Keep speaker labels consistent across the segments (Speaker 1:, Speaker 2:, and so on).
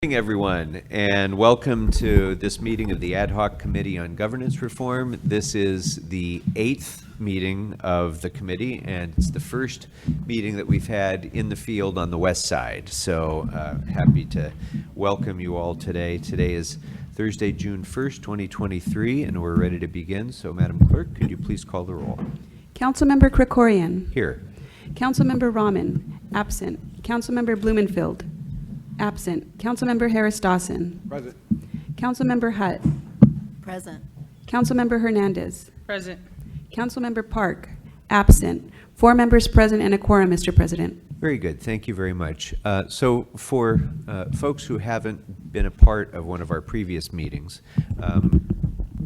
Speaker 1: Good morning, everyone, and welcome to this meeting of the Ad Hoc Committee on Governance Reform. This is the 8th meeting of the committee, and it's the first meeting that we've had in the field on the west side. So happy to welcome you all today. Today is Thursday, June 1st, 2023, and we're ready to begin. So, Madam Clerk, could you please call the roll?
Speaker 2: Councilmember Krikorian.
Speaker 1: Here.
Speaker 2: Councilmember Rahman. Absent. Councilmember Blumenfield. Absent. Councilmember Harris-Dawson.
Speaker 3: Present.
Speaker 2: Councilmember Hutt.
Speaker 4: Present.
Speaker 2: Councilmember Hernandez.
Speaker 4: Present.
Speaker 2: Councilmember Park. Absent. 4 members present and a quorum, Mr. President.
Speaker 1: Very good. Thank you very much. So for folks who haven't been a part of one of our previous meetings,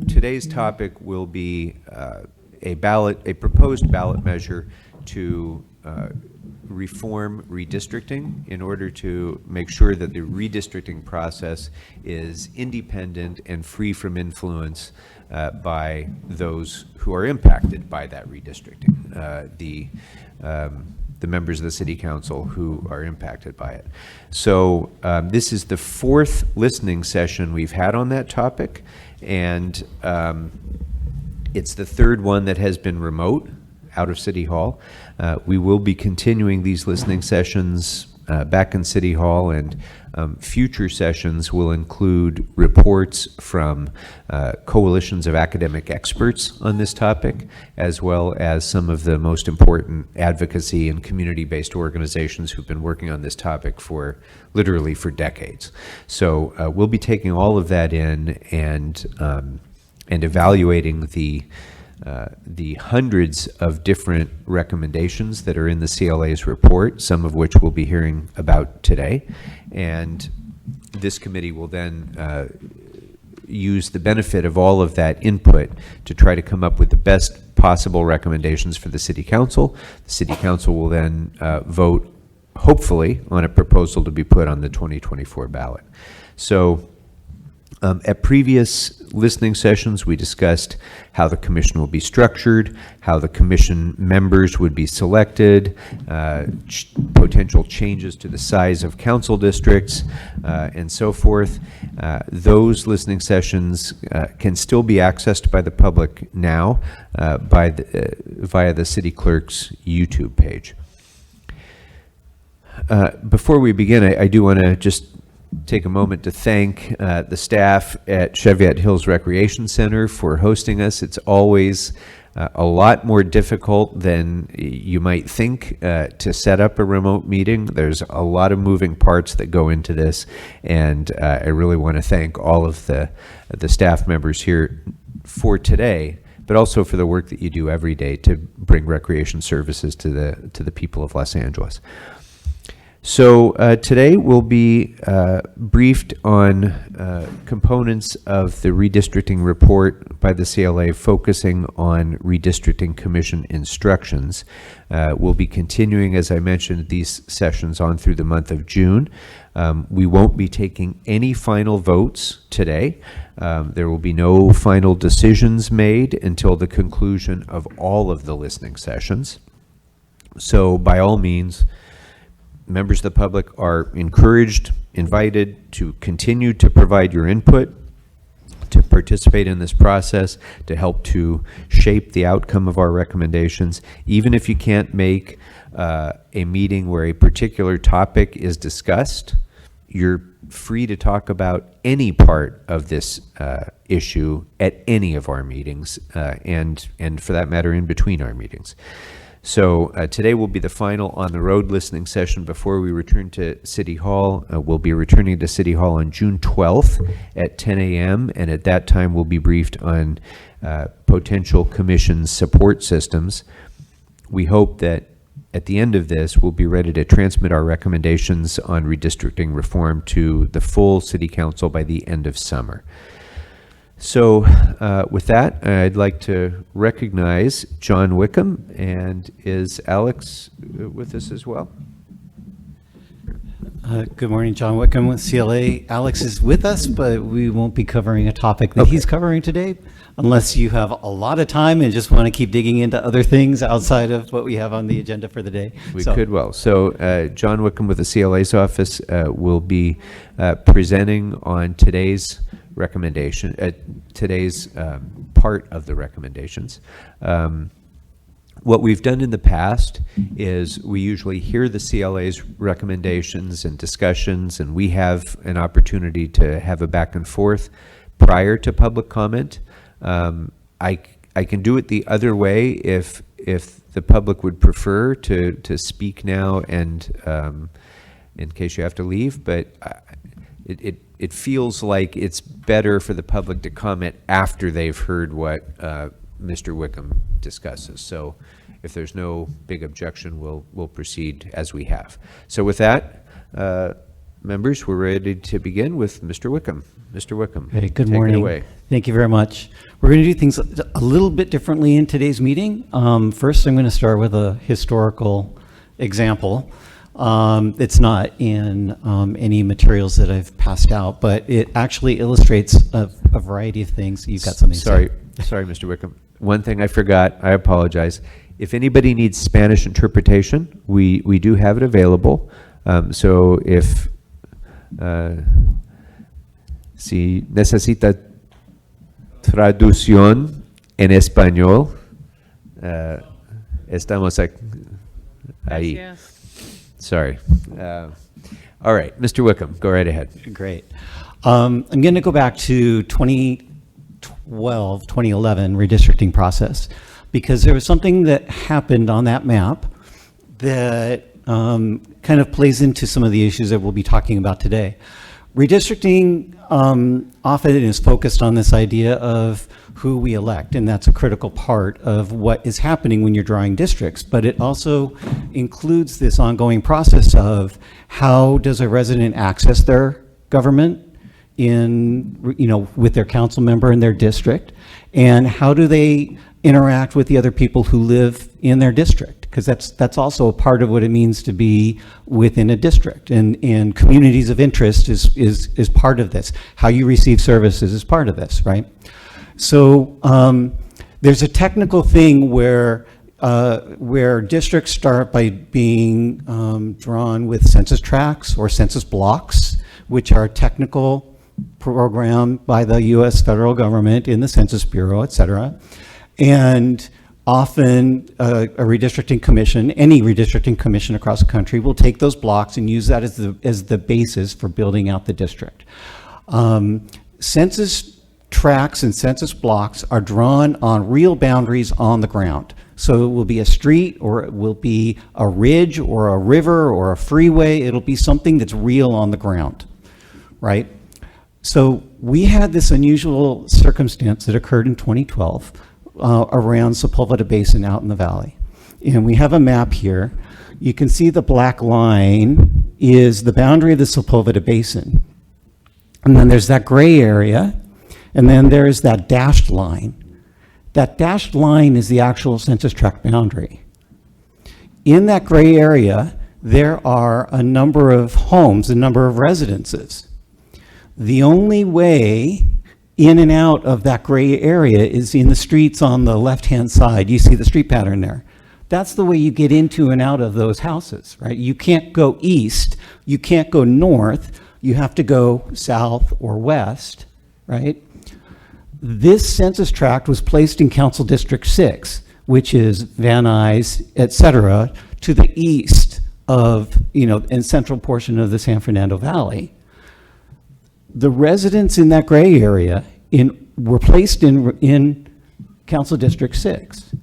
Speaker 1: today's topic will be a proposed ballot measure to reform redistricting in order to make sure that the redistricting process is independent and free from influence by those who are impacted by that redistricting, the members of the City Council who are impacted by it. So this is the 4th listening session we've had on that topic, and it's the 3rd one that has been remote out of City Hall. We will be continuing these listening sessions back in City Hall, and future sessions will include reports from coalitions of academic experts on this topic, as well as some of the most important advocacy and community-based organizations who've been working on this topic for literally for decades. So we'll be taking all of that in and evaluating the hundreds of different recommendations that are in the CLA's report, some of which we'll be hearing about today. And this committee will then use the benefit of all of that input to try to come up with the best possible recommendations for the City Council. The City Council will then vote, hopefully, on a proposal to be put on the 2024 ballot. So at previous listening sessions, we discussed how the commission will be structured, how the commission members would be selected, potential changes to the size of council districts, and so forth. Those listening sessions can still be accessed by the public now via the city clerk's YouTube page. Before we begin, I do want to just take a moment to thank the staff at Cheviot Hills Recreation Center for hosting us. It's always a lot more difficult than you might think to set up a remote meeting. There's a lot of moving parts that go into this, and I really want to thank all of the staff members here for today, but also for the work that you do every day to bring recreation services to the people of Los Angeles. So today we'll be briefed on components of the redistricting report by the CLA focusing on redistricting commission instructions. We'll be continuing, as I mentioned, these sessions on through the month of June. We won't be taking any final votes today. There will be no final decisions made until the conclusion of all of the listening sessions. So by all means, members of the public are encouraged, invited to continue to provide your input, to participate in this process, to help to shape the outcome of our recommendations. Even if you can't make a meeting where a particular topic is discussed, you're free to talk about any part of this issue at any of our meetings, and for that matter, in between our meetings. So today will be the final on-the-road listening session before we return to City Hall. We'll be returning to City Hall on June 12th at 10 a.m., and at that time we'll be briefed on potential commission support systems. We hope that at the end of this, we'll be ready to transmit our recommendations on redistricting reform to the full City Council by the end of summer. So with that, I'd like to recognize John Wickham. And is Alex with us as well?
Speaker 3: Good morning, John Wickham with CLA. Alex is with us, but we won't be covering a topic that he's covering today, unless you have a lot of time and just want to keep digging into other things outside of what we have on the agenda for the day.
Speaker 1: We could well. So John Wickham with the CLA's office will be presenting on today's recommendation, today's part of the recommendations. What we've done in the past is we usually hear the CLA's recommendations and discussions, and we have an opportunity to have a back and forth prior to public comment. I can do it the other way if the public would prefer to speak now and in case you have to leave, but it feels like it's better for the public to comment after they've heard what Mr. Wickham discusses. So if there's no big objection, we'll proceed as we have. So with that, members, we're ready to begin with Mr. Wickham. Mr. Wickham,
Speaker 3: Hey, good
Speaker 1: take
Speaker 3: morning.
Speaker 1: it away.
Speaker 3: Thank you very much. We're going to do things a little bit differently in today's meeting. First, I'm going to start with a historical example. It's not in any materials that I've passed out, but it actually illustrates a variety of things. You've got something to say.
Speaker 1: Sorry, Mr. Wickham. One thing I forgot, I apologize. If anybody needs Spanish interpretation, we do have it available. So if si necesita traducción en español, estamos ahí.
Speaker 4: Gracias.
Speaker 1: Sorry. All right, Mr. Wickham, go right ahead.
Speaker 3: Great. I'm going to go back to 2011 redistricting process, because there was something that happened on that map that kind of plays into some of the issues that we'll be talking about today. Redistricting often is focused on this idea of who we elect, and that's a critical part of what is happening when you're drawing districts. But it also includes this ongoing process of how does a resident access their government in, with their council member in their district, and how do they interact with the other people who live in their district, because that's also a part of what it means to be within a district, and communities of interest is part of this. How you receive services is part of this, right? So there's a technical thing where districts start by being drawn with census tracts or census blocks, which are technical program by the U.S. federal government in the Census Bureau, et cetera. And often a redistricting commission, any redistricting commission across the country, will take those blocks and use that as the basis for building out the district. Census tracts and census blocks are drawn on real boundaries on the ground. So it will be a street, or it will be a ridge or a river or a freeway. It'll be something that's real on the ground, right? So we had this unusual circumstance that occurred in 2012 around Sepulveda Basin out in the valley. And we have a map here. You can see the black line is the boundary of the Sepulveda Basin. And then there's that gray area, and then there's that dashed line. That dashed line is the actual census tract boundary. In that gray area, there are a number of homes, a number of residences. The only way in and out of that gray area is in the streets on the left-hand side. You see the street pattern there. That's the way you get into and out of those houses, right? You can't go east, you can't go north, you have to go south or west, right? This census tract was placed in Council District 6, which is Van Nuys, et cetera, to the east of, in central portion of the San Fernando Valley. The residents in that gray area were placed in Council District 6.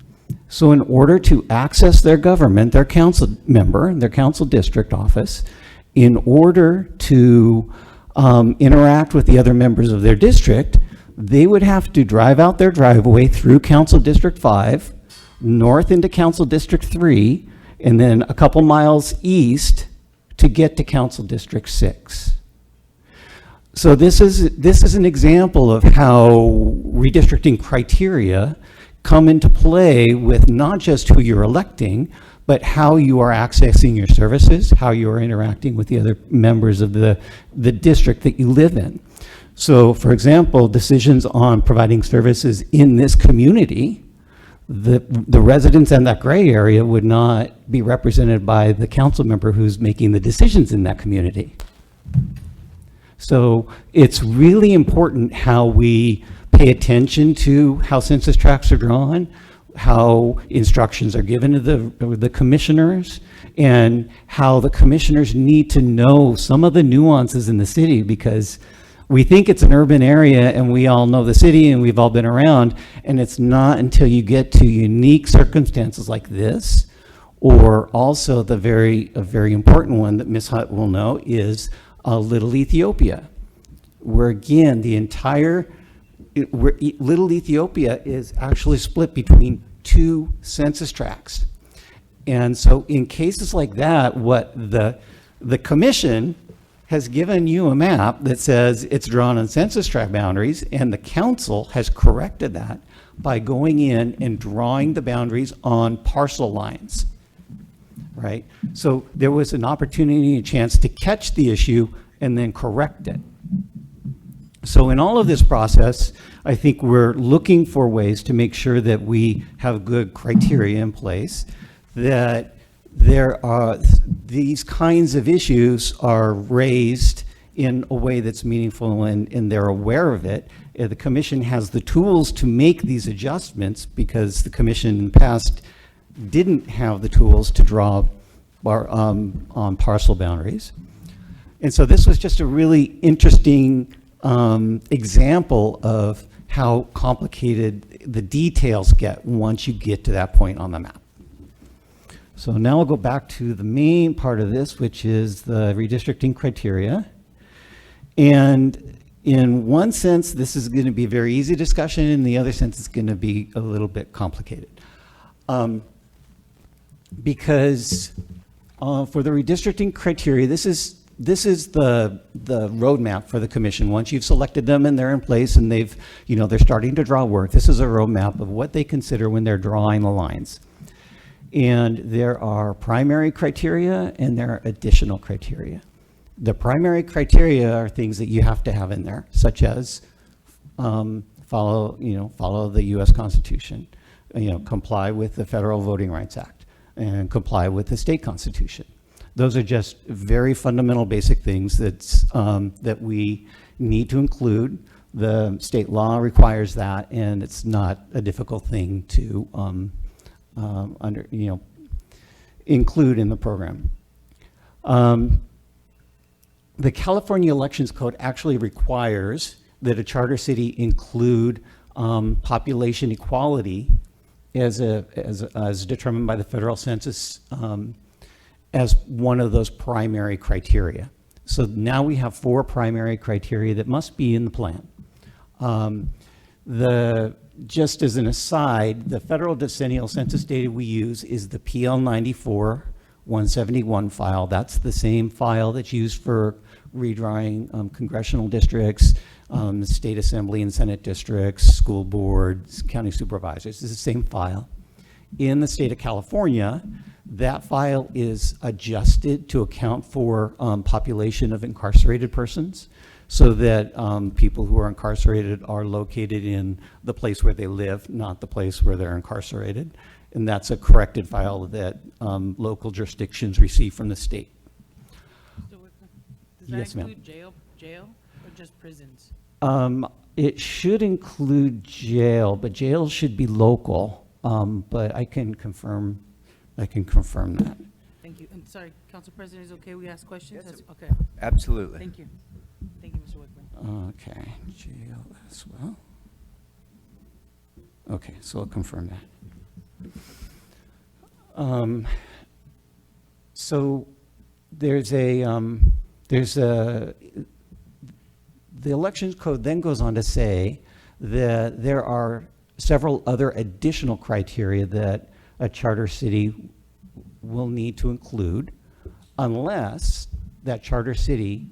Speaker 3: So in order to access their government, their council member, their council district office, in order to interact with the other members of their district, they would have to drive out their driveway through Council District 5, north into Council District 3, and then a couple miles east to get to Council District 6. So this is an example of how redistricting criteria come into play with not just who you're electing, but how you are accessing your services, how you are interacting with the other members of the district that you live in. So, for example, decisions on providing services in this community, the residents in that gray area would not be represented by the council member who's making the decisions in that community. So it's really important how we pay attention to how census tracts are drawn, how instructions are given to the commissioners, and how the commissioners need to know some of the nuances in the city, because we think it's an urban area and we all know the city and we've all been around, and it's not until you get to unique circumstances like this, or also a very important one that Ms. Hutt will know is Little Ethiopia, where again, Little Ethiopia is actually split between 2 census tracts. And so in cases like that, what the commission has given you a map that says it's drawn on census tract boundaries, and the council has corrected that by going in and drawing the boundaries on parcel lines, right? So there was an opportunity, a chance to catch the issue and then correct it. So in all of this process, I think we're looking for ways to make sure that we have good criteria in place, that there are these kinds of issues are raised in a way that's meaningful and they're aware of it. The commission has the tools to make these adjustments, because the commission in the past didn't have the tools to draw on parcel boundaries. And so this was just a really interesting example of how complicated the details get once you get to that point on the map. So now we'll go back to the main part of this, which is the redistricting criteria. And in one sense, this is going to be a very easy discussion. In the other sense, it's going to be a little bit complicated. Because for the redistricting criteria, this is the roadmap for the commission. Once you've selected them and they're in place and they're starting to draw work, this is a roadmap of what they consider when they're drawing the lines. And there are primary criteria and there are additional criteria. The primary criteria are things that you have to have in there, such as follow the U.S. Constitution, comply with the Federal Voting Rights Act, and comply with the state constitution. Those are just very fundamental, basic things that we need to include. The state law requires that, and it's not a difficult thing to include in the program. The California Elections Code actually requires that a charter city include population equality as determined by the federal census as one of those primary criteria. So now we have 4 primary criteria that must be in the plan. Just as an aside, the federal decennial census data we use is the PL 94-171 file. That's the same file that's used for redrawing congressional districts, state assembly and senate districts, school boards, county supervisors. It's the same file. In the state of California, that file is adjusted to account for population of incarcerated persons, so that people who are incarcerated are located in the place where they live, not the place where they're incarcerated. And that's a corrected file that local jurisdictions receive from the state.
Speaker 4: Does that
Speaker 3: Yes, ma'am.
Speaker 4: include jail, or just prisons?
Speaker 3: It should include jail, but jail should be local. But I can confirm that.
Speaker 4: Thank you. And sorry, Council President, is it okay we ask questions? Okay,
Speaker 1: Absolutely.
Speaker 4: thank you. Thank you, Mr. Wickman.
Speaker 3: Okay, jail as well. Okay, so I'll confirm that. So there's the elections code then goes on to say that there are several other additional criteria that a charter city will need to include unless that charter city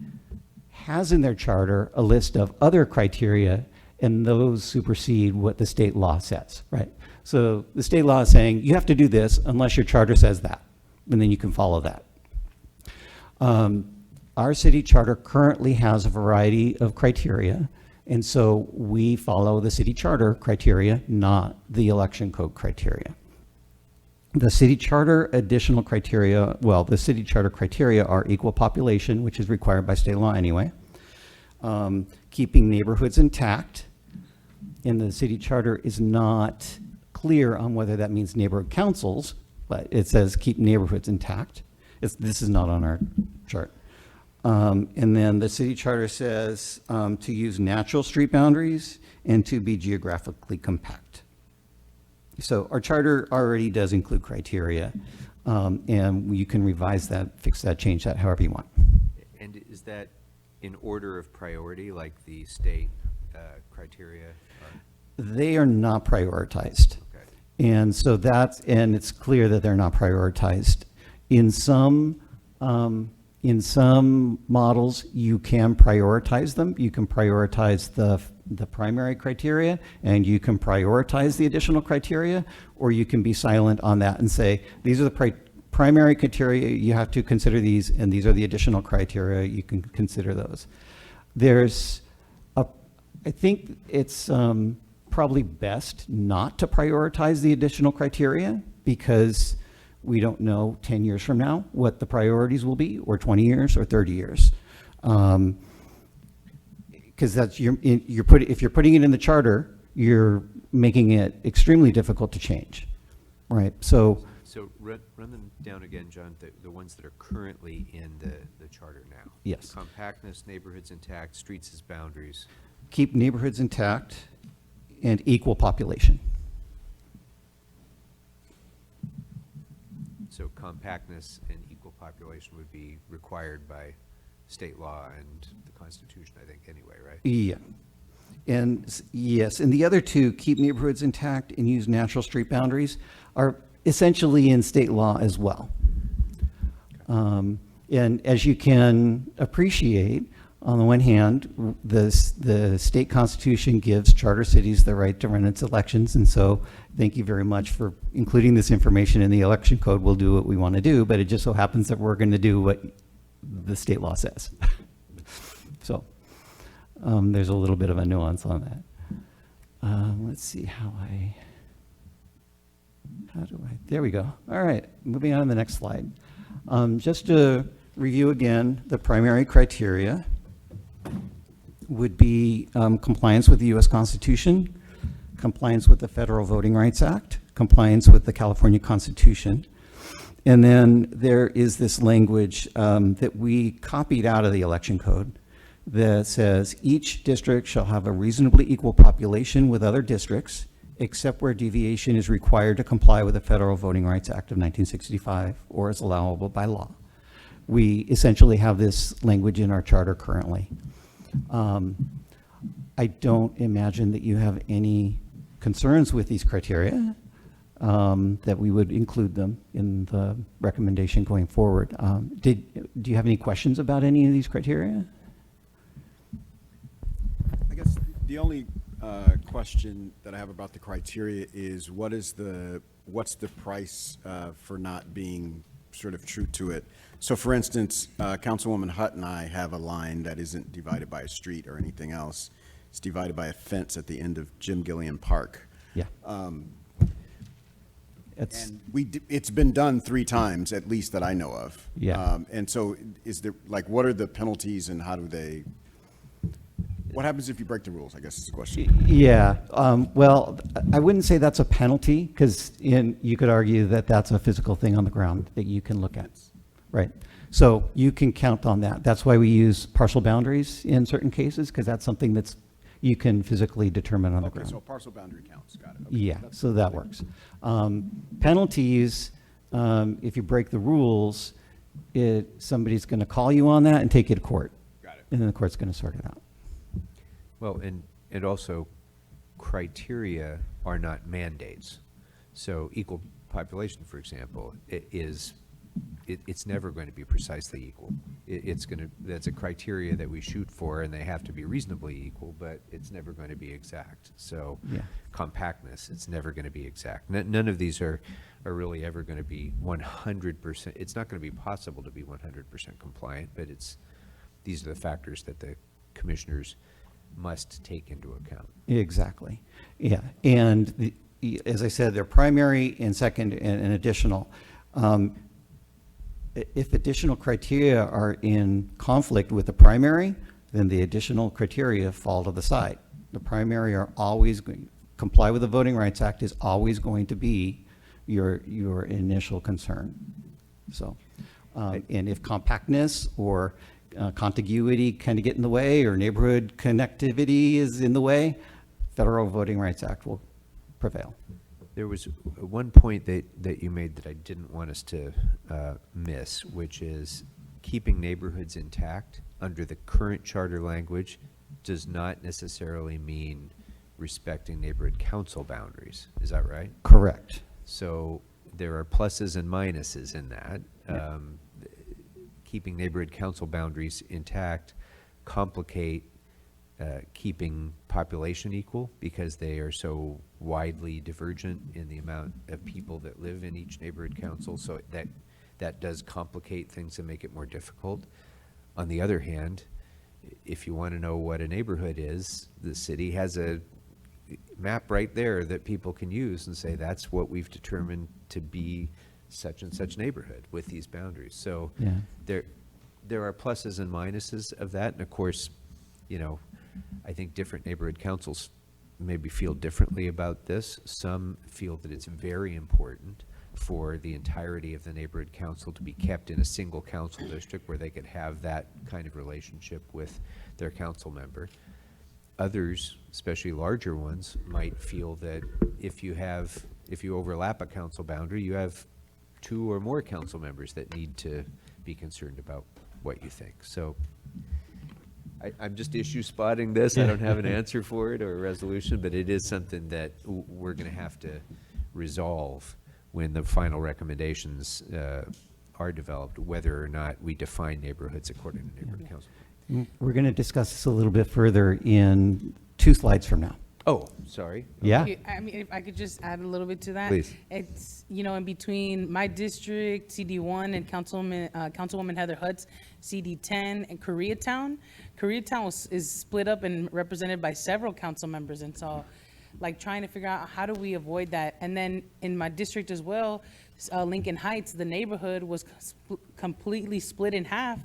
Speaker 3: has in their charter a list of other criteria, and those supersede what the state law says, right? So the state law is saying you have to do this unless your charter says that, and then you can follow that. Our city charter currently has a variety of criteria, and so we follow the city charter criteria, not the election code criteria. The city charter additional criteria, well, the city charter criteria are equal population, which is required by state law anyway, keeping neighborhoods intact, and the city charter is not clear on whether that means neighborhood councils, but it says keep neighborhoods intact. This is not on our chart. And then the city charter says to use natural street boundaries and to be geographically compact. So our charter already does include criteria, and you can revise that, fix that, change that however you want.
Speaker 1: And is that in order of priority, like the state criteria?
Speaker 3: They are not prioritized.
Speaker 1: Okay.
Speaker 3: And so and it's clear that they're not prioritized. In some models, you can prioritize them. You can prioritize the primary criteria, and you can prioritize the additional criteria, or you can be silent on that and say, these are the primary criteria, you have to consider these, and these are the additional criteria, you can consider those. I think it's probably best not to prioritize the additional criteria, because we don't know 10 years from now what the priorities will be, or 20 years, or 30 years. Because if you're putting it in the charter, you're making it extremely difficult to change, right? So
Speaker 1: Run them down again, John, the ones that are currently in the charter now.
Speaker 3: Yes.
Speaker 1: Compactness, neighborhoods intact, streets as boundaries.
Speaker 3: keep neighborhoods intact and equal population.
Speaker 1: So compactness and equal population would be required by state law and the Constitution, I think, anyway, right?
Speaker 3: Yeah. And yes, and the other two, keep neighborhoods intact and use natural street boundaries, are essentially in state law as well. And as you can appreciate, on the one hand, the state constitution gives charter cities the right to run its elections, and so thank you very much for including this information in the election code. We'll do what we want to do, but it just so happens that we're going to do what the state law says. So there's a little bit of a nuance on that. Let's see there we go. All right, moving on to the next slide. Just to review again, the primary criteria would be compliance with the U.S. Constitution, compliance with the Federal Voting Rights Act, compliance with the California Constitution. And then there is this language that we copied out of the election code that says each district shall have a reasonably equal population with other districts, except where deviation is required to comply with the Federal Voting Rights Act of 1965 or is allowable by law. We essentially have this language in our charter currently. I don't imagine that you have any concerns with these criteria, that we would include them in the recommendation going forward. Do you have any questions about any of these criteria?
Speaker 5: I guess the only question that I have about the criteria is what's the price for not being sort of true to it? So for instance, Councilwoman Hutt and I have a line that isn't divided by a street or anything else. It's divided by a fence at the end of Jim Gillian Park.
Speaker 3: Yeah.
Speaker 5: And it's been done 3 times, at least that I know of.
Speaker 3: Yeah.
Speaker 5: And so is there, like, what are the penalties and what happens if you break the rules, I guess is the question.
Speaker 3: Yeah, well, I wouldn't say that's a penalty, because you could argue that that's a physical thing on the ground that you can look at, right? So you can count on that. That's why we use partial boundaries in certain cases, because that's something you can physically determine on the ground.
Speaker 5: Okay, so parcel boundary counts, got it. Okay.
Speaker 3: Yeah, so that works. Penalties, if you break the rules, somebody's going to call you on that and take you to court.
Speaker 5: Got it.
Speaker 3: And then the court's going to sort it out.
Speaker 1: Well, and also criteria are not mandates. So equal population, for example, is it's never going to be precisely equal. That's a criteria that we shoot for, and they have to be reasonably equal, but it's never going to be exact. So
Speaker 3: Yeah.
Speaker 1: compactness, it's never going to be exact. None of these are really ever going to be 100%. It's not going to be possible to be 100% compliant, but these are the factors that the commissioners must take into account.
Speaker 3: Exactly. Yeah. And as I said, they're primary and second and additional. If additional criteria are in conflict with the primary, then the additional criteria fall to the side. The primary are always going, comply with the Voting Rights Act is always going to be your initial concern. So, and if compactness or contiguity kind of get in the way, or neighborhood connectivity is in the way, Federal Voting Rights Act will prevail.
Speaker 1: There was one point that you made that I didn't want us to miss, which is keeping neighborhoods intact under the current charter language does not necessarily mean respecting neighborhood council boundaries. Is that right?
Speaker 3: Correct.
Speaker 1: So there are pluses and minuses in that. Keeping neighborhood council boundaries intact complicate keeping population equal because they are so widely divergent in the amount of people that live in each neighborhood council. So that does complicate things and make it more difficult. On the other hand, if you want to know what a neighborhood is, the city has a map right there that people can use and say, that's what we've determined to be such and such neighborhood with these boundaries. So
Speaker 3: Yeah.
Speaker 1: there are pluses and minuses of that. And of course, you know, I think different neighborhood councils maybe feel differently about this. Some feel that it's very important for the entirety of the neighborhood council to be kept in a single council district where they could have that kind of relationship with their council member. Others, especially larger ones, might feel that if you overlap a council boundary, you have 2 or more council members that need to be concerned about what you think. So I'm just issue spotting this. I don't have an answer for it or a resolution, but it is something that we're going to have to resolve when the final recommendations are developed, whether or not we define neighborhoods according to neighborhood council.
Speaker 3: We're going to discuss this a little bit further in 2 slides from now.
Speaker 1: Oh, sorry.
Speaker 3: Yeah?
Speaker 4: I mean, if I could just add a little bit to that.
Speaker 1: Please.
Speaker 4: It's, you know, in between my district, CD1, and Councilwoman Heather Hutt's CD10 and Koreatown. Koreatown is split up and represented by several council members. And so, like, trying to figure out how do we avoid that. And then in my district as well, Lincoln Heights, the neighborhood was completely split in half.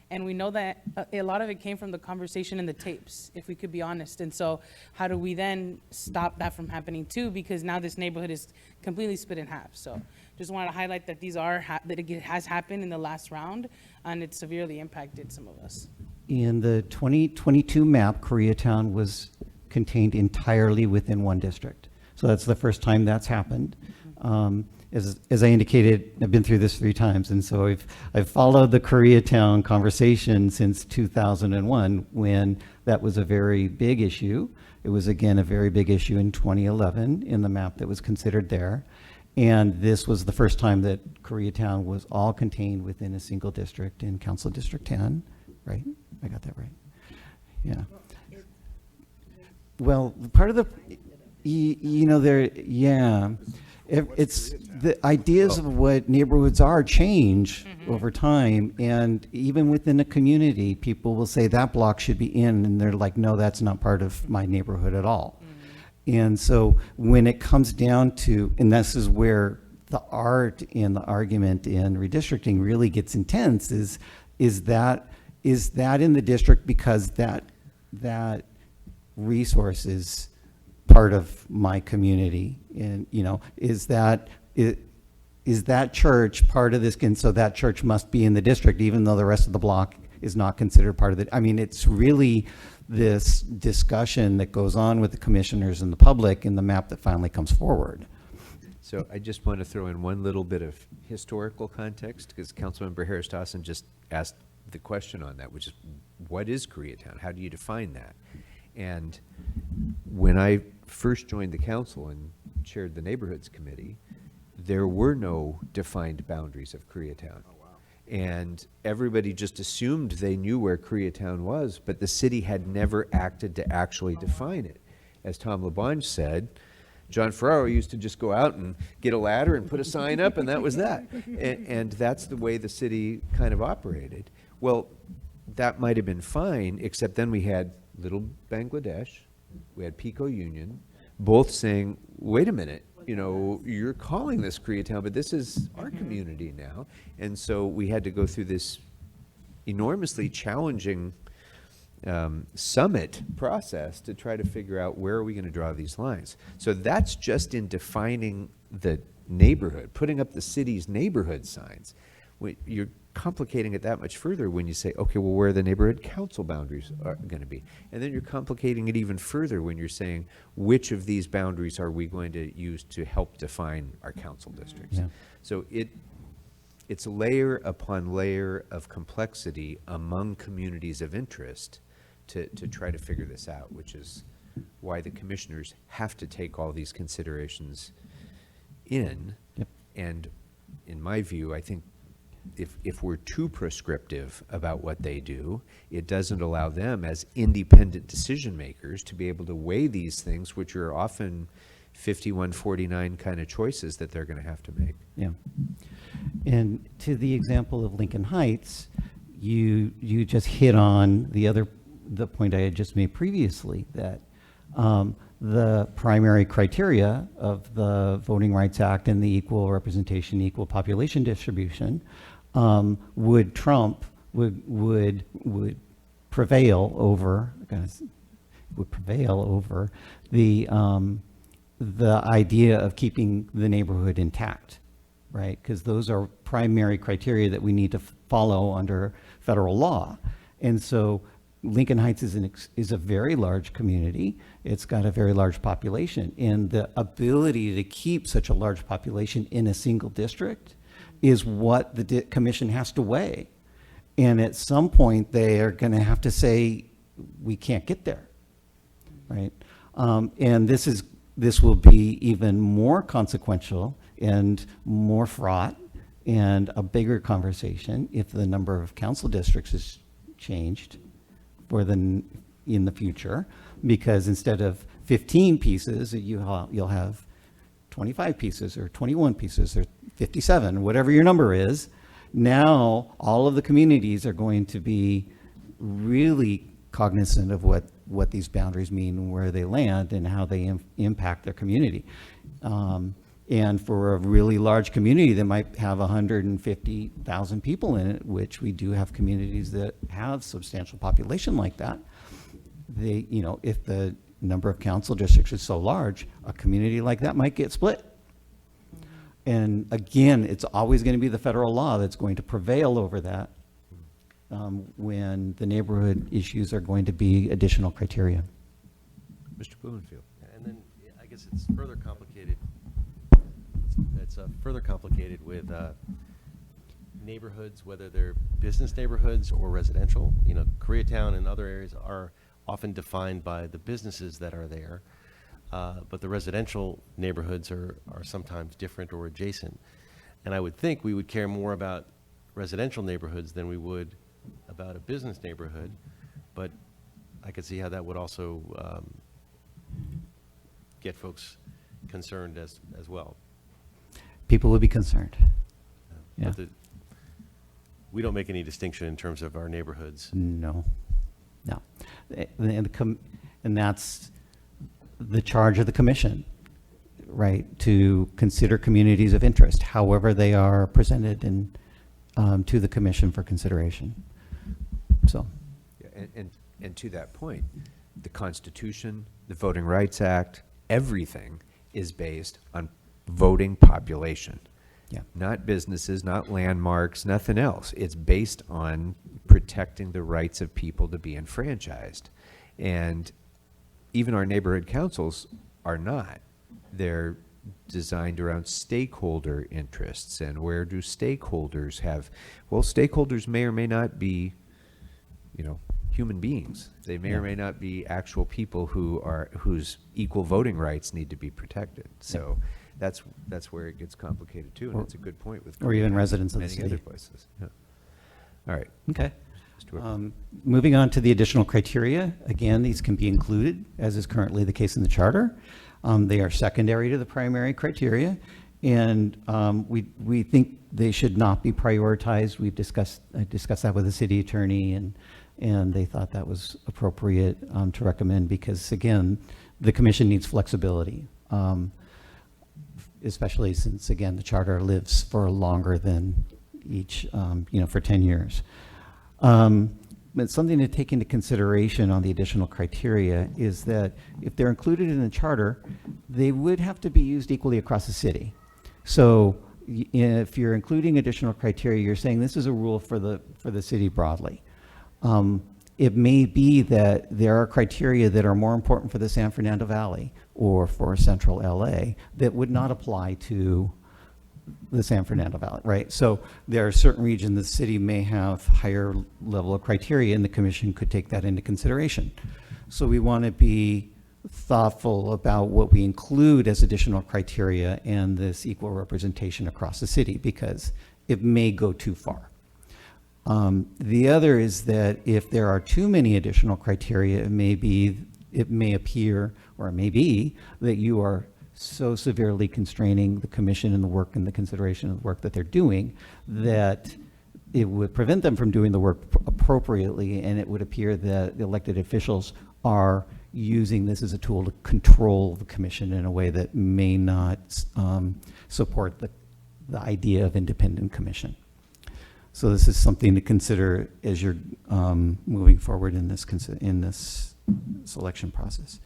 Speaker 4: And we know that a lot of it came from the conversation in the tapes, if we could be honest. And so how do we then stop that from happening too? Because now this neighborhood is completely split in half. So just wanted to highlight that these are, that it has happened in the last round, and it severely impacted some of us.
Speaker 3: In the 2022 map, Koreatown was contained entirely within one district. So that's the first time that's happened. As I indicated, I've been through this 3 times, and so I've followed the Koreatown conversation since 2001, when that was a very big issue. It was, again, a very big issue in 2011 in the map that was considered there. And this was the first time that Koreatown was all contained within a single district in Council District 10, right? I got that right. Yeah. Well, part of the, you know, there, yeah. It's the ideas of what neighborhoods are change over time, and even within a community, people will say that block should be in, and they're like, no, that's not part of my neighborhood at all. And so when it comes down to, and this is where the art and the argument in redistricting really gets intense, is that in the district because that resource is part of my community, and you know, is that church part of this, and so that church must be in the district even though the rest of the block is not considered part of it. I mean, it's really this discussion that goes on with the commissioners and the public in the map that finally comes forward.
Speaker 1: So I just want to throw in one little bit of historical context, because Councilmember Harris Dawson just asked the question on that, which is, what is Koreatown? How do you define that? And when I first joined the council and chaired the neighborhoods committee, there were no defined boundaries of Koreatown. And everybody just assumed they knew where Koreatown was, but the city had never acted to actually define it. As Tom LaBonge said, John Ferraro used to just go out and get a ladder and put a sign up, and that was that. And that's the way the city kind of operated. Well, that might have been fine, except then we had Little Bangladesh, we had Pico Union, both saying, wait a minute, you're calling this Koreatown, but this is our community now. And so we had to go through this enormously challenging summit process to try to figure out where are we going to draw these lines. So that's just in defining the neighborhood, putting up the city's neighborhood signs. You're complicating it that much further when you say, okay, well, where the neighborhood council boundaries are going to be. And then you're complicating it even further when you're saying, which of these boundaries are we going to use to help define our council districts?
Speaker 3: Yeah.
Speaker 1: So it's layer upon layer of complexity among communities of interest to try to figure this out, which is why the commissioners have to take all these considerations in.
Speaker 3: Yep.
Speaker 1: And in my view, I think if we're too prescriptive about what they do, it doesn't allow them as independent decision makers to be able to weigh these things, which are often 51-49 kind of choices that they're going to have to make.
Speaker 3: Yeah. And to the example of Lincoln Heights, you just hit on the point I had just made previously, that the primary criteria of the Voting Rights Act and the equal representation, equal population distribution would prevail over the idea of keeping the neighborhood intact, right? Because those are primary criteria that we need to follow under federal law. And so Lincoln Heights is a very large community. It's got a very large population, and the ability to keep such a large population in a single district is what the commission has to weigh. And at some point, they are going to have to say, we can't get there, right? And this will be even more consequential and more fraught and a bigger conversation if the number of council districts is changed in the future, because instead of 15 pieces, you'll have 25 pieces or 21 pieces or 57, whatever your number is. Now, all of the communities are going to be really cognizant of what these boundaries mean and where they land and how they impact their community. And for a really large community that might have 150,000 people in it, which we do have communities that have substantial population like that, if the number of council districts is so large, a community like that might get split. And again, it's always going to be the federal law that's going to prevail over that when the neighborhood issues are going to be additional criteria.
Speaker 1: Mr. Blumenfield.
Speaker 6: And then I guess it's further complicated. It's further complicated with neighborhoods, whether they're business neighborhoods or residential. Koreatown and other areas are often defined by the businesses that are there, but the residential neighborhoods are sometimes different or adjacent. And I would think we would care more about residential neighborhoods than we would about a business neighborhood, but I could see how that would also get folks concerned as well.
Speaker 3: People would be concerned. Yeah.
Speaker 6: But we don't make any distinction in terms of our neighborhoods.
Speaker 3: No. And that's the charge of the commission, right? To consider communities of interest, however they are presented to the commission for consideration. So.
Speaker 1: Yeah, and to that point, the Constitution, the Voting Rights Act, everything is based on voting population.
Speaker 3: Yeah.
Speaker 1: Not businesses, not landmarks, nothing else. It's based on protecting the rights of people to be enfranchised. And even our neighborhood councils are not. They're designed around stakeholder interests. And where do stakeholders have? Well, stakeholders may or may not be, human beings. They may or may not be actual people whose equal voting rights need to be protected. So that's where it gets complicated too, and it's a good point with
Speaker 3: Or even residents of the
Speaker 1: many
Speaker 3: city.
Speaker 1: other places. Yeah. All right.
Speaker 3: Okay.
Speaker 1: Mr. Whipple.
Speaker 3: Moving on to the additional criteria, again, these can be included, as is currently the case in the charter. They are secondary to the primary criteria, and we think they should not be prioritized. I discussed that with the city attorney, and they thought that was appropriate to recommend because, again, the commission needs flexibility, especially since, again, the charter lives for longer than each, for 10 years. But something to take into consideration on the additional criteria is that if they're included in the charter, they would have to be used equally across the city. So if you're including additional criteria, you're saying this is a rule for the city broadly. It may be that there are criteria that are more important for the San Fernando Valley or for central LA that would not apply to the San Fernando Valley, right? So there are certain regions the city may have higher level of criteria, and the commission could take that into consideration. So we want to be thoughtful about what we include as additional criteria and this equal representation across the city, because it may go too far. The other is that if there are too many additional criteria, it may appear, or it may be, that you are so severely constraining the commission and the work and the consideration of the work that they're doing that it would prevent them from doing the work appropriately, and it would appear that the elected officials are using this as a tool to control the commission in a way that may not support the idea of independent commission. So this is something to consider as you're moving forward in this selection process.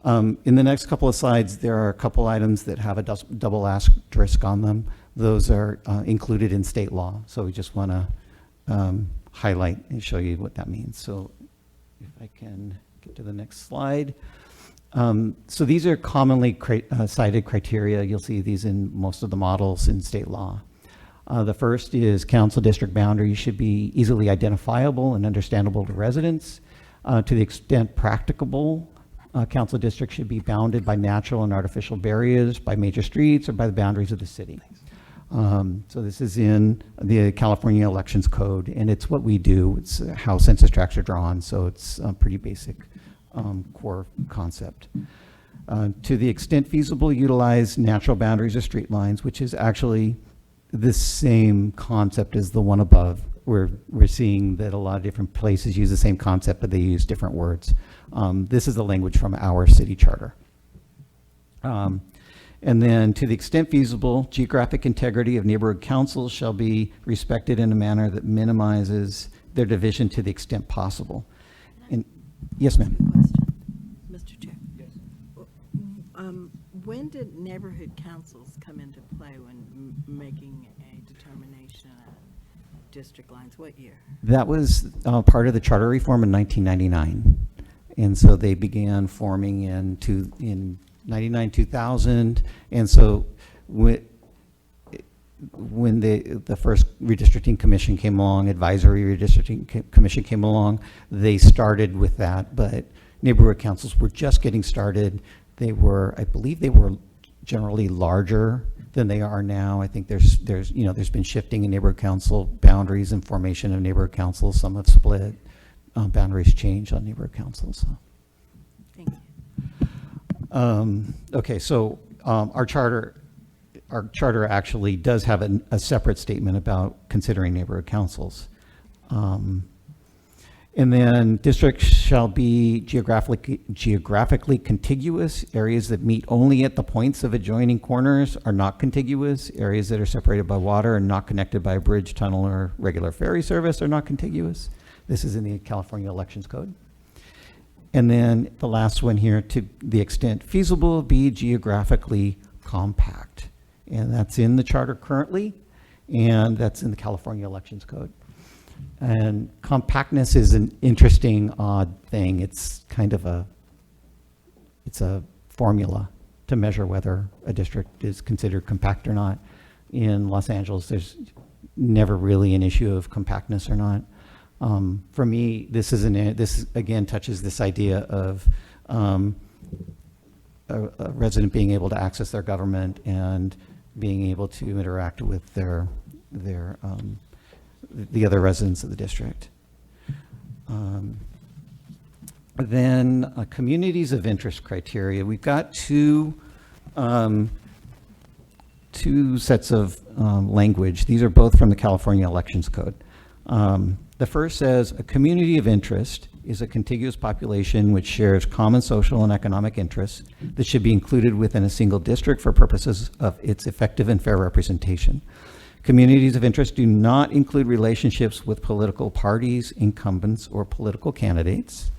Speaker 3: In the next couple of slides, there are a couple items that have a double asterisk on them. Those are included in state law. So we just want to highlight and show you what that means. So if I can get to the next slide. So these are commonly cited criteria. You'll see these in most of the models in state law. The first is council district boundaries should be easily identifiable and understandable to residents. To the extent practicable, council districts should be bounded by natural and artificial barriers, by major streets, or by the boundaries of the city. So this is in the California Elections Code, and it's what we do. It's how census tracts are drawn, so it's a pretty basic core concept. To the extent feasible, utilize natural boundaries or street lines, which is actually the same concept as the one above. We're seeing that a lot of different places use the same concept, but they use different words. This is the language from our city charter. And then, to the extent feasible, geographic integrity of neighborhood councils shall be respected in a manner that minimizes their division to the extent possible. And yes, ma'am.
Speaker 7: Mr. Chair. Yes. When did neighborhood councils come into play when making a determination of district lines? What year?
Speaker 3: That was part of the charter reform in 1999. And so they began forming in 99, 2000. And so when the first redistricting commission came along, advisory redistricting commission came along, they started with that. But neighborhood councils were just getting started. I believe they were generally larger than they are now. I think there's been shifting in neighborhood council boundaries and formation of neighborhood councils. Some have split. Boundaries change on neighborhood councils. So.
Speaker 7: Thank you.
Speaker 3: Okay, so our charter actually does have a separate statement about considering neighborhood councils. And then districts shall be geographically contiguous. Areas that meet only at the points of adjoining corners are not contiguous. Areas that are separated by water and not connected by a bridge, tunnel, or regular ferry service are not contiguous. This is in the California Elections Code. And then the last one here, to the extent feasible, be geographically compact. And that's in the charter currently, and that's in the California Elections Code. And compactness is an interesting, odd thing. It's kind of a formula to measure whether a district is considered compact or not. In Los Angeles, there's never really an issue of compactness or not. For me, this again touches this idea of a resident being able to access their government and being able to interact with their the other residents of the district. Then communities of interest criteria. We've got two sets of language. These are both from the California Elections Code. The first says, a community of interest is a contiguous population which shares common social and economic interests that should be included within a single district for purposes of its effective and fair representation. Communities of interest do not include relationships with political parties, incumbents, or political candidates.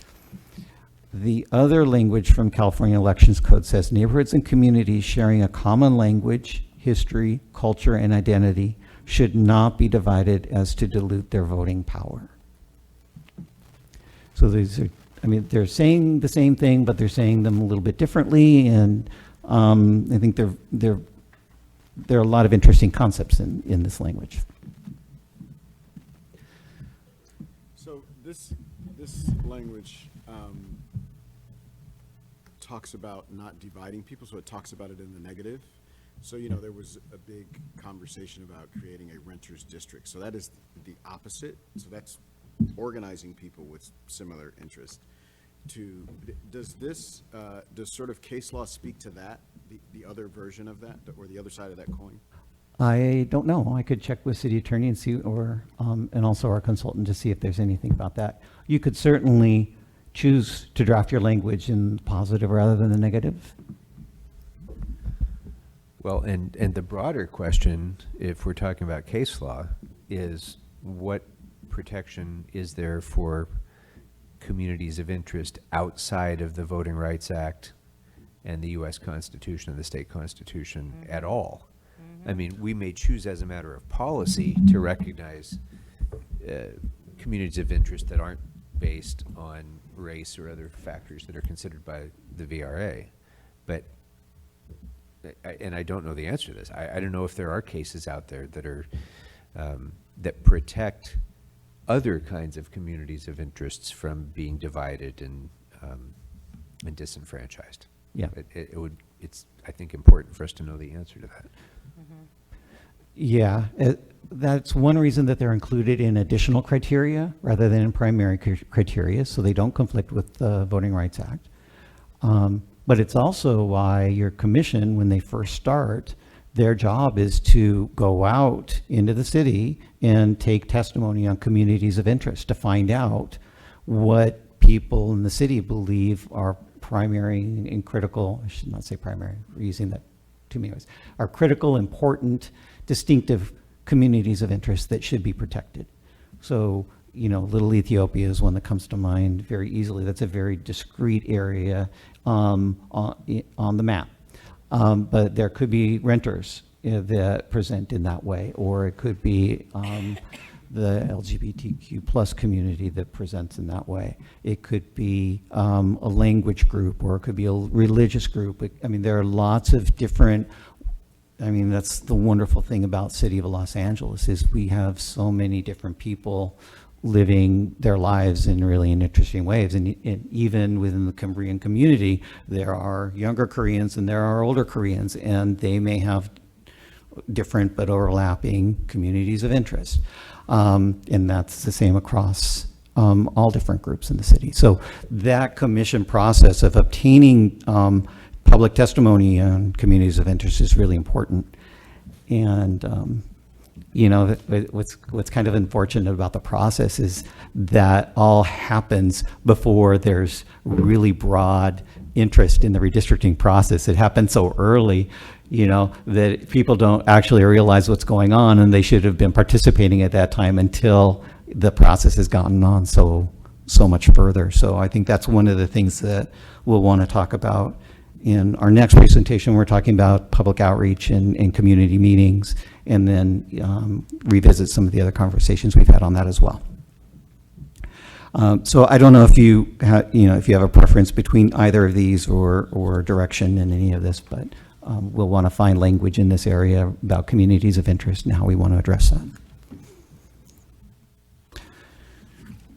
Speaker 3: The other language from California Elections Code says neighborhoods and communities sharing a common language, history, culture, and identity should not be divided as to dilute their voting power. So these are, I mean, they're saying the same thing, but they're saying them a little bit differently, and I think there are a lot of interesting concepts in this language.
Speaker 5: So this language talks about not dividing people, so it talks about it in the negative. So, you know, there was a big conversation about creating a renters district. So that is the opposite. So that's organizing people with similar interests. Does this, does sort of case law speak to that, the other version of that, or the other side of that coin?
Speaker 3: I don't know. I could check with city attorney and see, or and also our consultant to see if there's anything about that. You could certainly choose to draft your language in positive rather than the negative.
Speaker 1: Well, and the broader question, if we're talking about case law, is what protection is there for communities of interest outside of the Voting Rights Act and the U.S. Constitution and the state constitution at all? I mean, we may choose as a matter of policy to recognize communities of interest that aren't based on race or other factors that are considered by the VRA, but and I don't know the answer to this. I don't know if there are cases out there that are that protect other kinds of communities of interests from being divided and disenfranchised.
Speaker 3: Yeah.
Speaker 1: It's I think important for us to know the answer to that.
Speaker 3: Yeah, that's one reason that they're included in additional criteria rather than in primary criteria, so they don't conflict with the Voting Rights Act. But it's also why your commission, when they first start, their job is to go out into the city and take testimony on communities of interest to find out what people in the city believe are primary and critical, I should not say primary, we're using that too many ways, are critical, important, distinctive communities of interest that should be protected. So, you know, Little Ethiopia is one that comes to mind very easily. That's a very discrete area on the map. But there could be renters that present in that way, or it could be the LGBTQ plus community that presents in that way. It could be a language group, or it could be a religious group. I mean, there are lots of different, I mean, that's the wonderful thing about City of Los Angeles is we have so many different people living their lives in really interesting ways. And even within the Korean community, there are younger Koreans and there are older Koreans, and they may have different but overlapping communities of interest. And that's the same across all different groups in the city. So that commission process of obtaining public testimony on communities of interest is really important. And you know, what's kind of unfortunate about the process is that all happens before there's really broad interest in the redistricting process. It happens so early, you know, that people don't actually realize what's going on, and they should have been participating at that time until the process has gotten on so much further. So I think that's one of the things that we'll want to talk about in our next presentation. We're talking about public outreach and community meetings, and then revisit some of the other conversations we've had on that as well. So I don't know if you if you have a preference between either of these or direction in any of this, but we'll want to find language in this area about communities of interest and how we want to address that.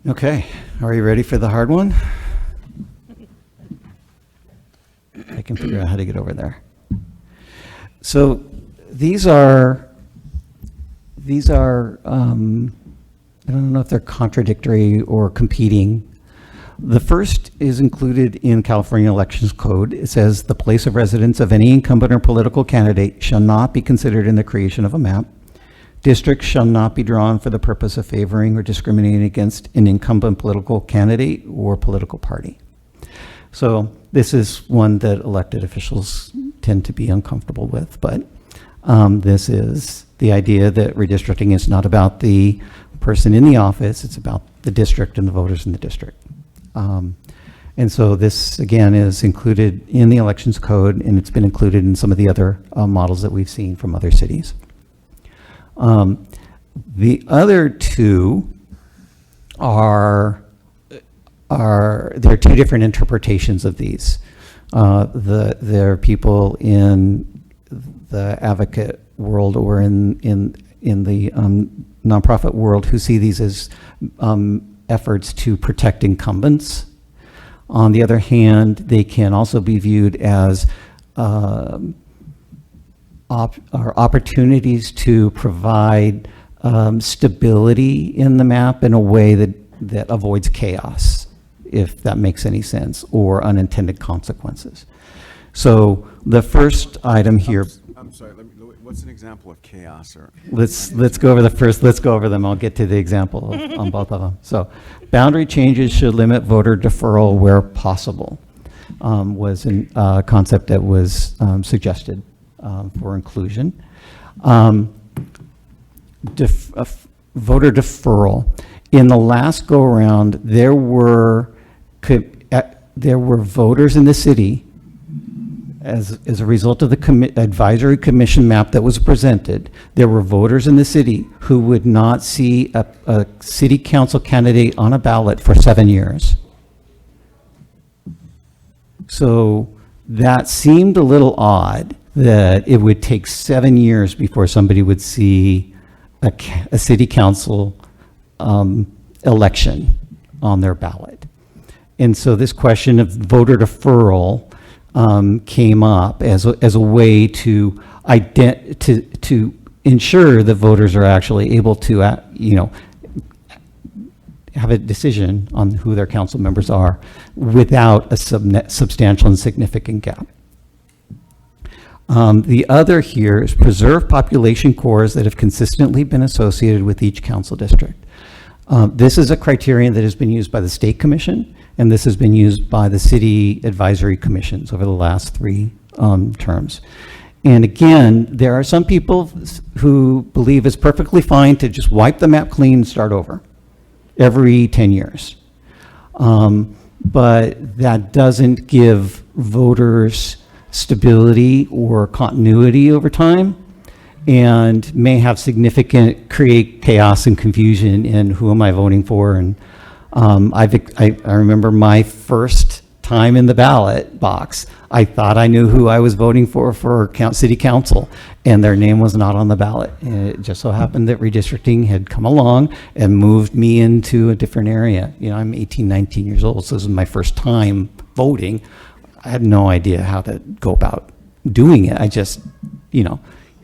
Speaker 3: Okay, are you ready for the hard one? I can figure out how to get over there. So these are I don't know if they're contradictory or competing. The first is included in California Elections Code. It says the place of residence of any incumbent or political candidate shall not be considered in the creation of a map. Districts shall not be drawn for the purpose of favoring or discriminating against an incumbent political candidate or political party. So this is one that elected officials tend to be uncomfortable with, but this is the idea that redistricting is not about the person in the office, it's about the district and the voters in the district. And so this, again, is included in the Elections Code, and it's been included in some of the other models that we've seen from other cities. The other two there are two different interpretations of these. There are people in the advocate world or in the nonprofit world who see these as efforts to protect incumbents. On the other hand, they can also be viewed as opportunities to provide stability in the map in a way that avoids chaos, if that makes any sense, or unintended consequences. So the first item here.
Speaker 5: I'm sorry, what's an example of chaos or?
Speaker 3: Let's go over the first, let's go over them. I'll get to the example on both of them. So boundary changes should limit voter deferral where possible, was a concept that was suggested for inclusion. Voter deferral. In the last go-around, there were voters in the city as a result of the advisory commission map that was presented. There were voters in the city who would not see a city council candidate on a ballot for 7 years. So that seemed a little odd, that it would take 7 years before somebody would see a city council election on their ballot. And so this question of voter deferral came up as a way to ensure that voters are actually able to, have a decision on who their council members are without a substantial and significant gap. The other here is preserve population cores that have consistently been associated with each council district. This is a criterion that has been used by the State Commission, and this has been used by the city advisory commissions over the last 3 terms. And again, there are some people who believe it's perfectly fine to just wipe the map clean and start over every 10 years. But that doesn't give voters stability or continuity over time, and may have create chaos and confusion in who am I voting for. And I remember my first time in the ballot box, I thought I knew who I was voting for city council, and their name was not on the ballot. And it just so happened that redistricting had come along and moved me into a different area. I'm 18, 19 years old, so this is my first time voting. I had no idea how to go about doing it. I just,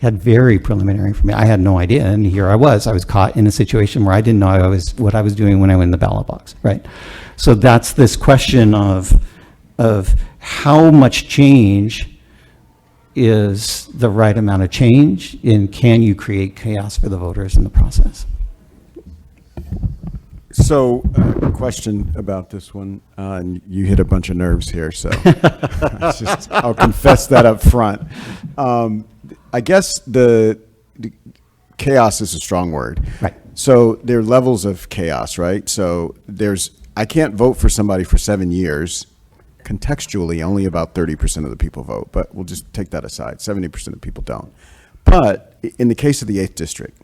Speaker 3: had very preliminary information. I had no idea, and here I was caught in a situation where I didn't know what I was doing when I went in the ballot box, right? So that's this question of how much change is the right amount of change, and can you create chaos for the voters in the process?
Speaker 5: So, a question about this one, and you hit a bunch of nerves here, so I'll confess that up front. I guess the chaos is a strong word.
Speaker 3: Right.
Speaker 5: So there are levels of chaos, right? So I can't vote for somebody for 7 years. Contextually, only about 30% of the people vote, but we'll just take that aside. 70% of people don't. But in the case of the 8th district,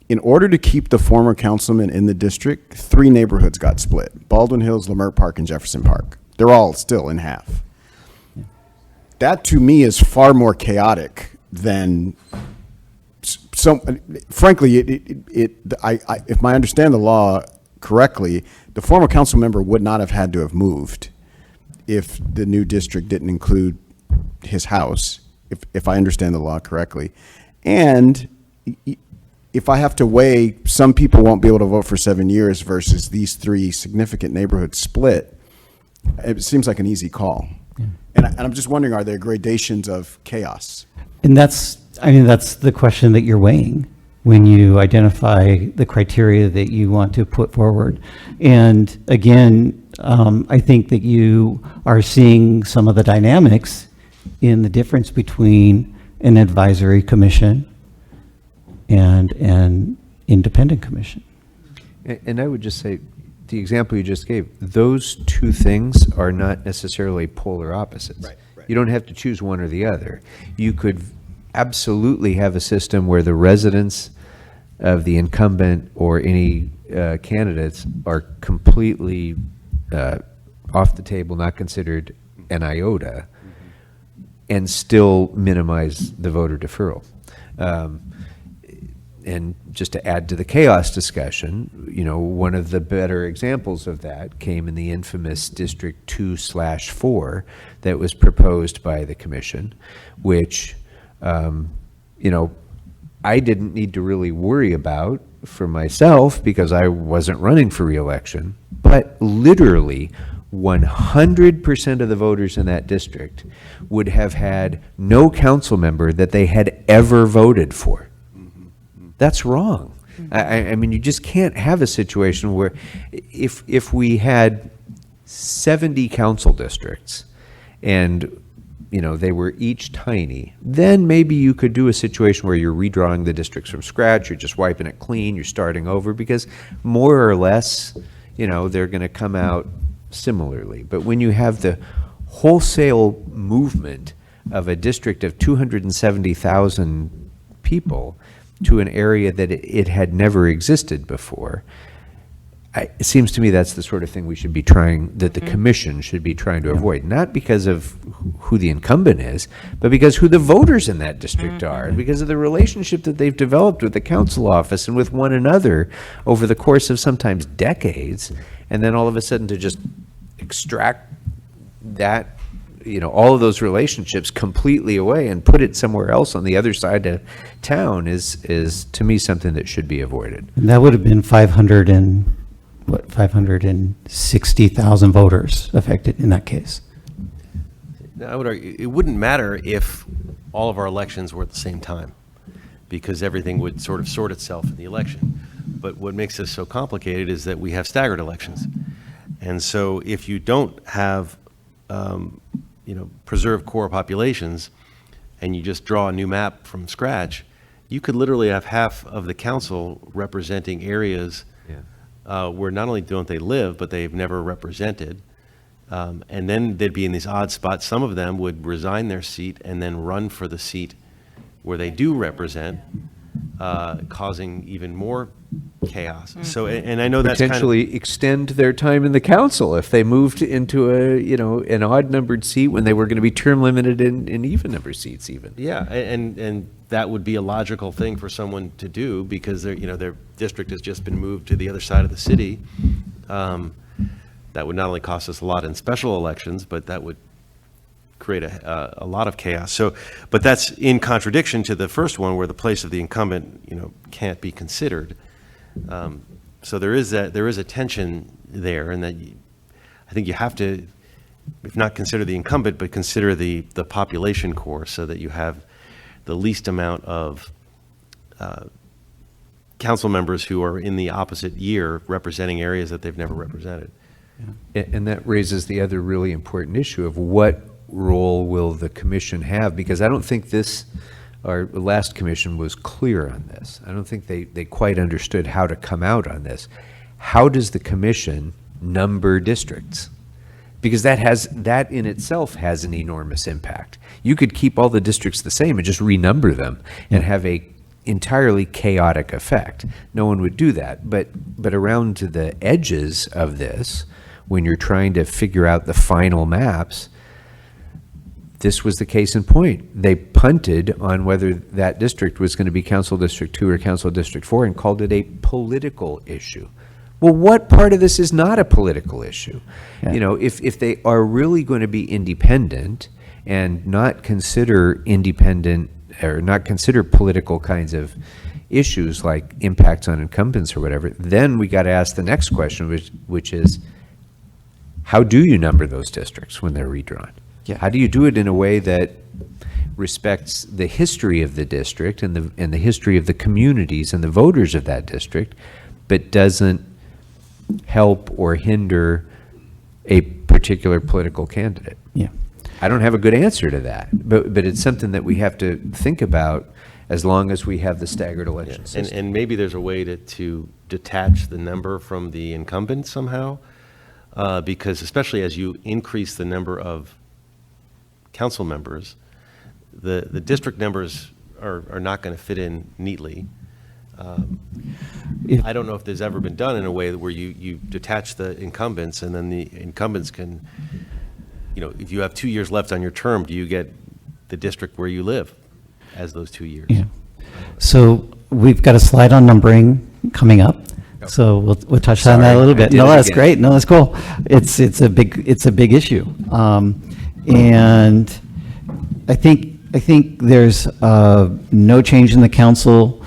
Speaker 5: in order to keep the former councilman in the district, 3 neighborhoods got split: Baldwin Hills, Leimert Park, and Jefferson Park. They're all still in half. That to me is far more chaotic than frankly, if I understand the law correctly, the former council member would not have had to have moved if the new district didn't include his house, if I understand the law correctly. And if I have to weigh, some people won't be able to vote for 7 years versus these three significant neighborhoods split, it seems like an easy call. And I'm just wondering, are there gradations of chaos?
Speaker 3: And that's the question that you're weighing when you identify the criteria that you want to put forward. And again, I think that you are seeing some of the dynamics in the difference between an advisory commission and an independent commission.
Speaker 1: And I would just say, the example you just gave, those two things are not necessarily polar opposites.
Speaker 5: Right, right.
Speaker 1: You don't have to choose one or the other. You could absolutely have a system where the residents of the incumbent or any candidates are completely off the table, not considered an iota, and still minimize the voter deferral. And just to add to the chaos discussion, you know, one of the better examples of that came in the infamous District 2/4 that was proposed by the commission, which, you know, I didn't need to really worry about for myself because I wasn't running for reelection, but literally 100% of the voters in that district would have had no council member that they had ever voted for. That's wrong. I mean, you just can't have a situation where if we had 70 council districts and, you know, they were each tiny, then maybe you could do a situation where you're redrawing the districts from scratch, you're just wiping it clean, you're starting over, because more or less, you know, they're going to come out similarly. But when you have the wholesale movement of a district of 270,000 people to an area that it had never existed before, it seems to me that's the sort of thing we should be trying, that the commission should be trying to avoid, not because of who the incumbent is, but because who the voters in that district are, and because of the relationship that they've developed with the council office and with one another over the course of sometimes decades, and then all of a sudden to just extract that, you know, all of those relationships completely away and put it somewhere else on the other side of town is to me something that should be avoided.
Speaker 3: And that would have been 560,000 voters affected in that case.
Speaker 6: I would argue, it wouldn't matter if all of our elections were at the same time, because everything would sort of sort itself in the election. But what makes this so complicated is that we have staggered elections. And so if you don't have, you know, preserved core populations, and you just draw a new map from scratch, you could literally have half of the council representing areas where not only don't they live, but they've never represented. And then they'd be in these odd spots. Some of them would resign their seat and then run for the seat where they do represent, causing even more chaos. So, and I know that's
Speaker 1: Potentially extend their time in the council if they moved into a, you know, an odd-numbered seat when they were going to be term limited in even-number seats even.
Speaker 6: Yeah, and that would be a logical thing for someone to do because their, you know, their district has just been moved to the other side of the city. That would not only cost us a lot in special elections, but that would create a lot of chaos. So, but that's in contradiction to the first one, where the place of the incumbent, you know, can't be considered. So there is a tension there, and that I think you have to, if not consider the incumbent, but consider the population core, so that you have the least amount of council members who are in the opposite year representing areas that they've never represented.
Speaker 1: And that raises the other really important issue of what role will the commission have? Because I don't think our last commission was clear on this. I don't think they quite understood how to come out on this. How does the commission number districts? Because that in itself has an enormous impact. You could keep all the districts the same and just renumber them and have a entirely chaotic effect. No one would do that. But around to the edges of this, when you're trying to figure out the final maps, this was the case in point. They punted on whether that district was going to be Council District 2 or Council District 4 and called it a political issue. Well, what part of this is not a political issue?
Speaker 3: Yeah.
Speaker 1: You know, if they are really going to be independent and not consider independent or not consider political kinds of issues like impacts on incumbents or whatever, then we got to ask the next question, which is, how do you number those districts when they're redrawn?
Speaker 3: Yeah.
Speaker 1: How do you do it in a way that respects the history of the district and the history of the communities and the voters of that district, but doesn't help or hinder a particular political candidate?
Speaker 3: Yeah.
Speaker 1: I don't have a good answer to that, but it's something that we have to think about as long as we have the staggered election system.
Speaker 6: And maybe there's a way to detach the number from the incumbent somehow, because especially as you increase the number of council members, the district numbers are not going to fit in neatly. I don't know if there's ever been done in a way where you detach the incumbents, and then the incumbents can, if you have 2 years left on your term, do you get the district where you live as those 2 years?
Speaker 3: Yeah. So we've got a slide on numbering coming up. So we'll touch on that a
Speaker 1: Sorry,
Speaker 3: little
Speaker 1: I
Speaker 3: bit.
Speaker 1: did
Speaker 3: No,
Speaker 1: it
Speaker 3: that's
Speaker 1: again.
Speaker 3: great. No, that's cool. It's a big issue. And I think there's no change in the council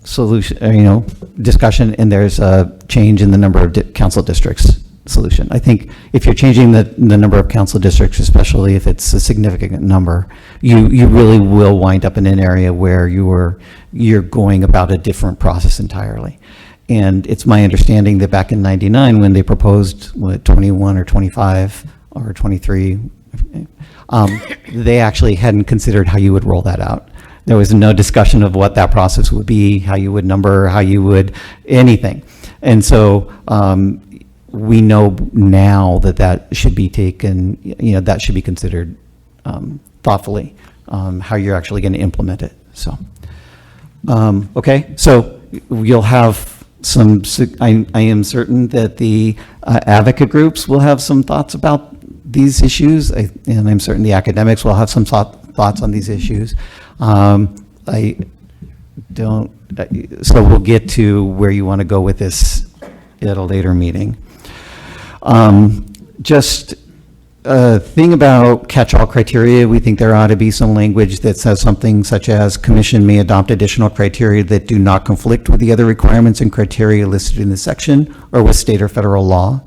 Speaker 3: solution, discussion, and there's a change in the number of council districts solution. I think if you're changing the number of council districts, especially if it's a significant number, you really will wind up in an area where you're going about a different process entirely. And it's my understanding that back in '99, when they proposed 21 or 25 or 23, they actually hadn't considered how you would roll that out. There was no discussion of what that process would be, how you would number, how you would anything. And so we know now that should be taken, that should be considered thoughtfully, how you're actually going to implement it. So, okay, so you'll have I am certain that the advocate groups will have some thoughts about these issues, and I'm certain the academics will have some thoughts on these issues. So we'll get to where you want to go with this at a later meeting. Just a thing about catch-all criteria, we think there ought to be some language that says something such as commission may adopt additional criteria that do not conflict with the other requirements and criteria listed in this section or with state or federal law.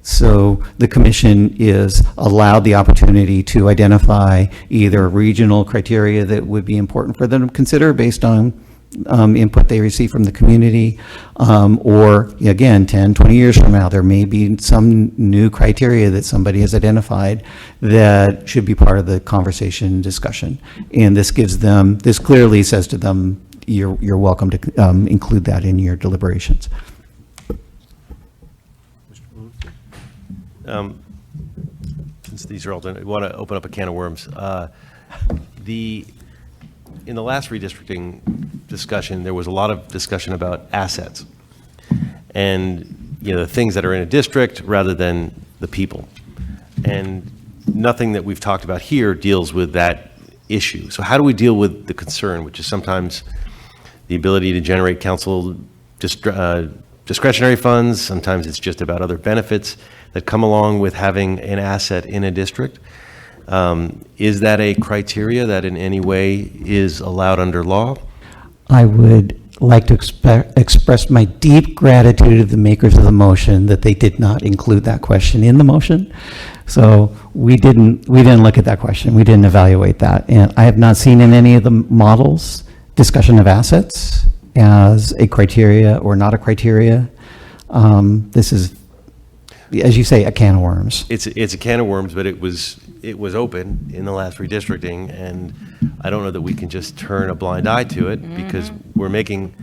Speaker 3: So the commission is allowed the opportunity to identify either regional criteria that would be important for them to consider based on input they receive from the community, or again, 10, 20 years from now, there may be some new criteria that somebody has identified that should be part of the conversation and discussion. And this clearly says to them, you're welcome to include that in your deliberations.
Speaker 6: Since these are all done, I want to open up a can of worms. In the last redistricting discussion, there was a lot of discussion about assets and the things that are in a district rather than the people. And nothing that we've talked about here deals with that issue. So how do we deal with the concern, which is sometimes the ability to generate council discretionary funds? Sometimes it's just about other benefits that come along with having an asset in a district. Is that a criteria that in any way is allowed under law?
Speaker 3: I would like to express my deep gratitude to the makers of the motion that they did not include that question in the motion. So we didn't look at that question. We didn't evaluate that. And I have not seen in any of the models discussion of assets as a criteria or not a criteria. This is, as you say, a can of worms.
Speaker 6: It's a can of worms, but it was open in the last redistricting, and I don't know that we can just turn a blind eye to it because we're making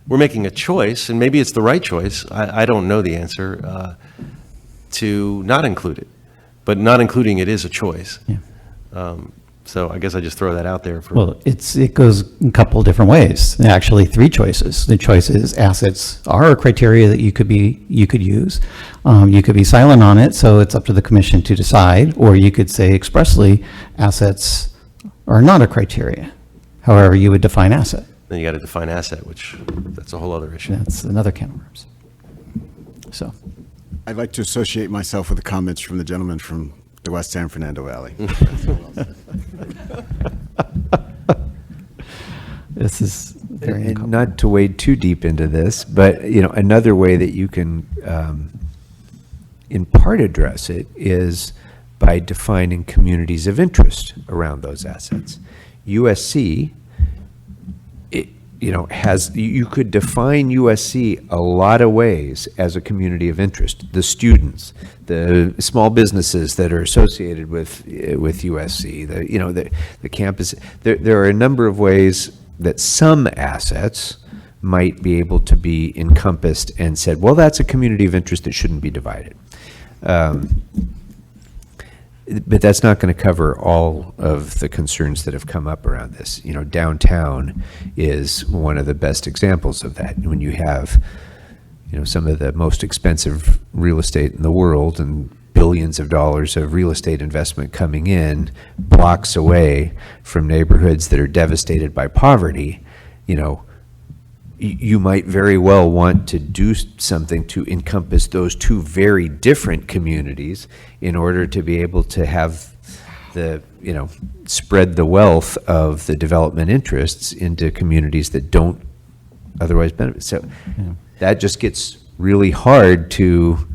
Speaker 6: a choice, and maybe it's the right choice. I don't know the answer to not include it, but not including it is a choice.
Speaker 3: Yeah.
Speaker 6: So I guess I just throw that out there for.
Speaker 3: Well, it goes a couple of different ways. Actually, 3 choices. The choice is assets are a criteria that you could use. You could be silent on it, so it's up to the commission to decide, or you could say expressly assets are not a criteria. However, you would define asset.
Speaker 6: Then you got to define asset, which that's a whole other issue.
Speaker 3: That's another can of worms. So,
Speaker 5: I'd like to associate myself with the comments from the gentleman from the West San Fernando Valley.
Speaker 3: this is very
Speaker 1: And
Speaker 3: uncomfortable.
Speaker 1: not to wade too deep into this, but, another way that you can, in part address it is by defining communities of interest around those assets. USC, you could define USC a lot of ways as a community of interest. The students, the small businesses that are associated with USC, the campus. There are a number of ways that some assets might be able to be encompassed and said, well, that's a community of interest that shouldn't be divided. But that's not going to cover all of the concerns that have come up around this. Downtown is one of the best examples of that. When you have, some of the most expensive real estate in the world and billions of dollars of real estate investment coming in blocks away from neighborhoods that are devastated by poverty, you might very well want to do something to encompass those two very different communities in order to be able to have spread the wealth of the development interests into communities that don't otherwise benefit. So that just gets really hard to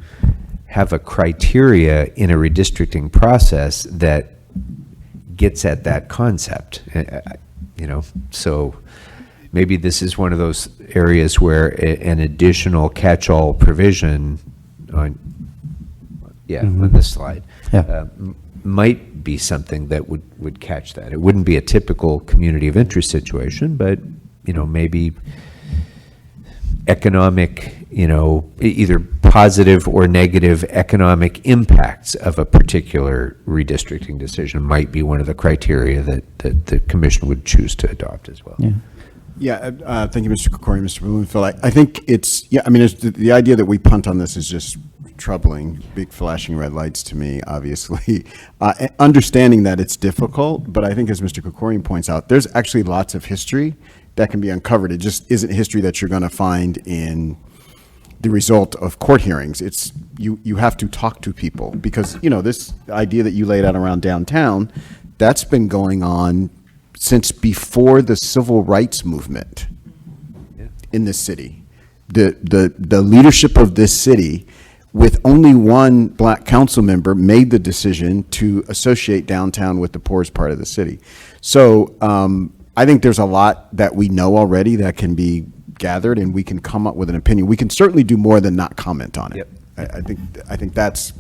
Speaker 1: have a criteria in a redistricting process that gets at that concept, so maybe this is one of those areas where an additional catch-all provision on this slide
Speaker 3: Yeah.
Speaker 1: might be something that would catch that. It wouldn't be a typical community of interest situation, but, maybe economic, either positive or negative economic impacts of a particular redistricting decision might be one of the criteria that the commission would choose to adopt as well.
Speaker 3: Yeah.
Speaker 5: Yeah, thank you, Mr. Kokori, Mr. Blumenfeld. I think it's the idea that we punt on this is just troubling, big flashing red lights to me, obviously. Understanding that it's difficult, but I think as Mr. Kokorian points out, there's actually lots of history that can be uncovered. It just isn't history that you're going to find in the result of court hearings. It's you have to talk to people because, this idea that you laid out around downtown, that's been going on since before the civil rights movement in this city. The leadership of this city, with only one black council member, made the decision to associate downtown with the poorest part of the city. So I think there's a lot that we know already that can be gathered, and we can come up with an opinion. We can certainly do more than not comment on it.
Speaker 1: Yep.
Speaker 5: I think that's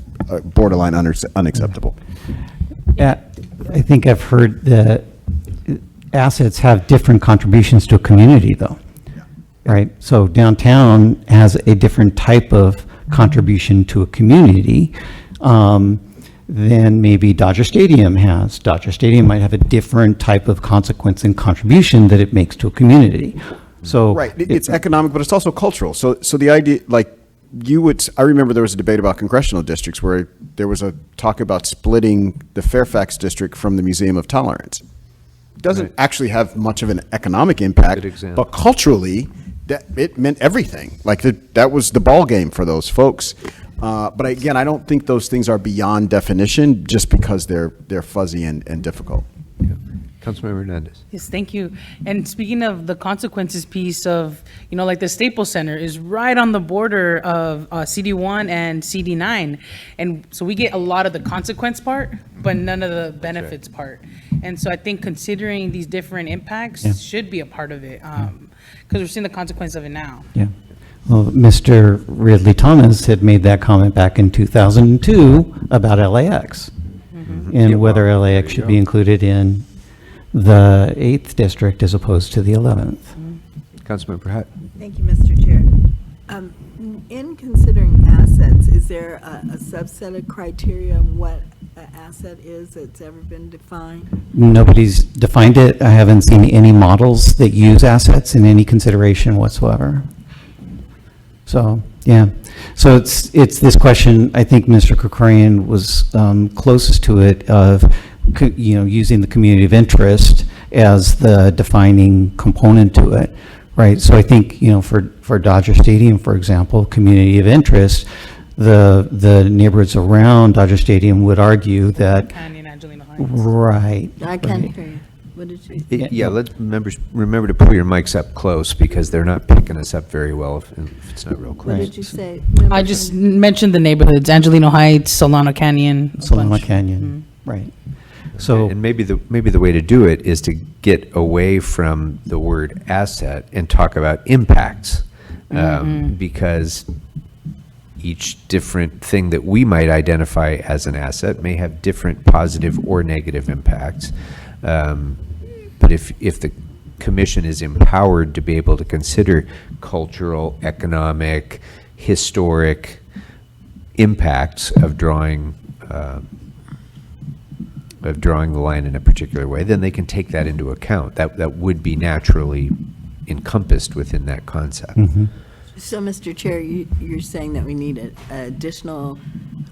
Speaker 5: borderline unacceptable.
Speaker 3: Yeah, I think I've heard that assets have different contributions to a community, though. Right? So downtown has a different type of contribution to a community than maybe Dodger Stadium has. Dodger Stadium might have a different type of consequence and contribution that it makes to a community. So
Speaker 5: Right, it's economic, but it's also cultural. So the idea, I remember there was a debate about congressional districts where there was a talk about splitting the Fairfax district from the Museum of Tolerance. It doesn't
Speaker 1: Right.
Speaker 5: actually have much of an economic impact,
Speaker 1: Good example.
Speaker 5: but culturally, it meant everything. That was the ball game for those folks. But again, I don't think those things are beyond definition just because they're fuzzy and difficult.
Speaker 1: Councilmember Hernandez.
Speaker 4: Yes, thank you. And speaking of the consequences piece of, the Staples Center is right on the border of CD1 and CD9. And so we get a lot of the consequence part, but none of the benefits part. And so I think considering these different impacts
Speaker 3: Yeah.
Speaker 4: should be a part of it, because we're seeing the consequence of it now.
Speaker 3: Yeah. Well, Mr. Ridley Thomas had made that comment back in 2002 about LAX and whether LAX should be included in the 8th district as opposed to the 11th.
Speaker 1: Councilmember Hutt.
Speaker 7: Thank you, Mr. Chair. In considering assets, is there a subset of criteria of what an asset is that's ever been defined?
Speaker 3: Nobody's defined it. I haven't seen any models that use assets in any consideration whatsoever. So, yeah. So it's this question, I think Mr. Krikorian was closest to it, of using the community of interest as the defining component to it, right? So I think, for Dodger Stadium, for example, community of interest, the neighborhoods around Dodger Stadium would argue that,
Speaker 4: Canyon, Angelina Heights.
Speaker 3: right.
Speaker 7: I can't hear you. What did you?
Speaker 1: Yeah, let's remember to pull your mics up close because they're not picking us up very well if it's not real
Speaker 7: What
Speaker 1: close.
Speaker 7: did you say?
Speaker 4: I just mentioned the neighborhoods, Angelino Heights, Solano Canyon. a
Speaker 3: Solano
Speaker 4: bunch.
Speaker 3: Canyon, right. So,
Speaker 1: And maybe the way to do it is to get away from the word asset and talk about impacts. Because each different thing that we might identify as an asset may have different positive or negative impacts. But if the commission is empowered to be able to consider cultural, economic, historic impacts of drawing the line in a particular way, then they can take that into account. That would be naturally encompassed within that concept.
Speaker 7: So, Mr. Chair, you're saying that we need an additional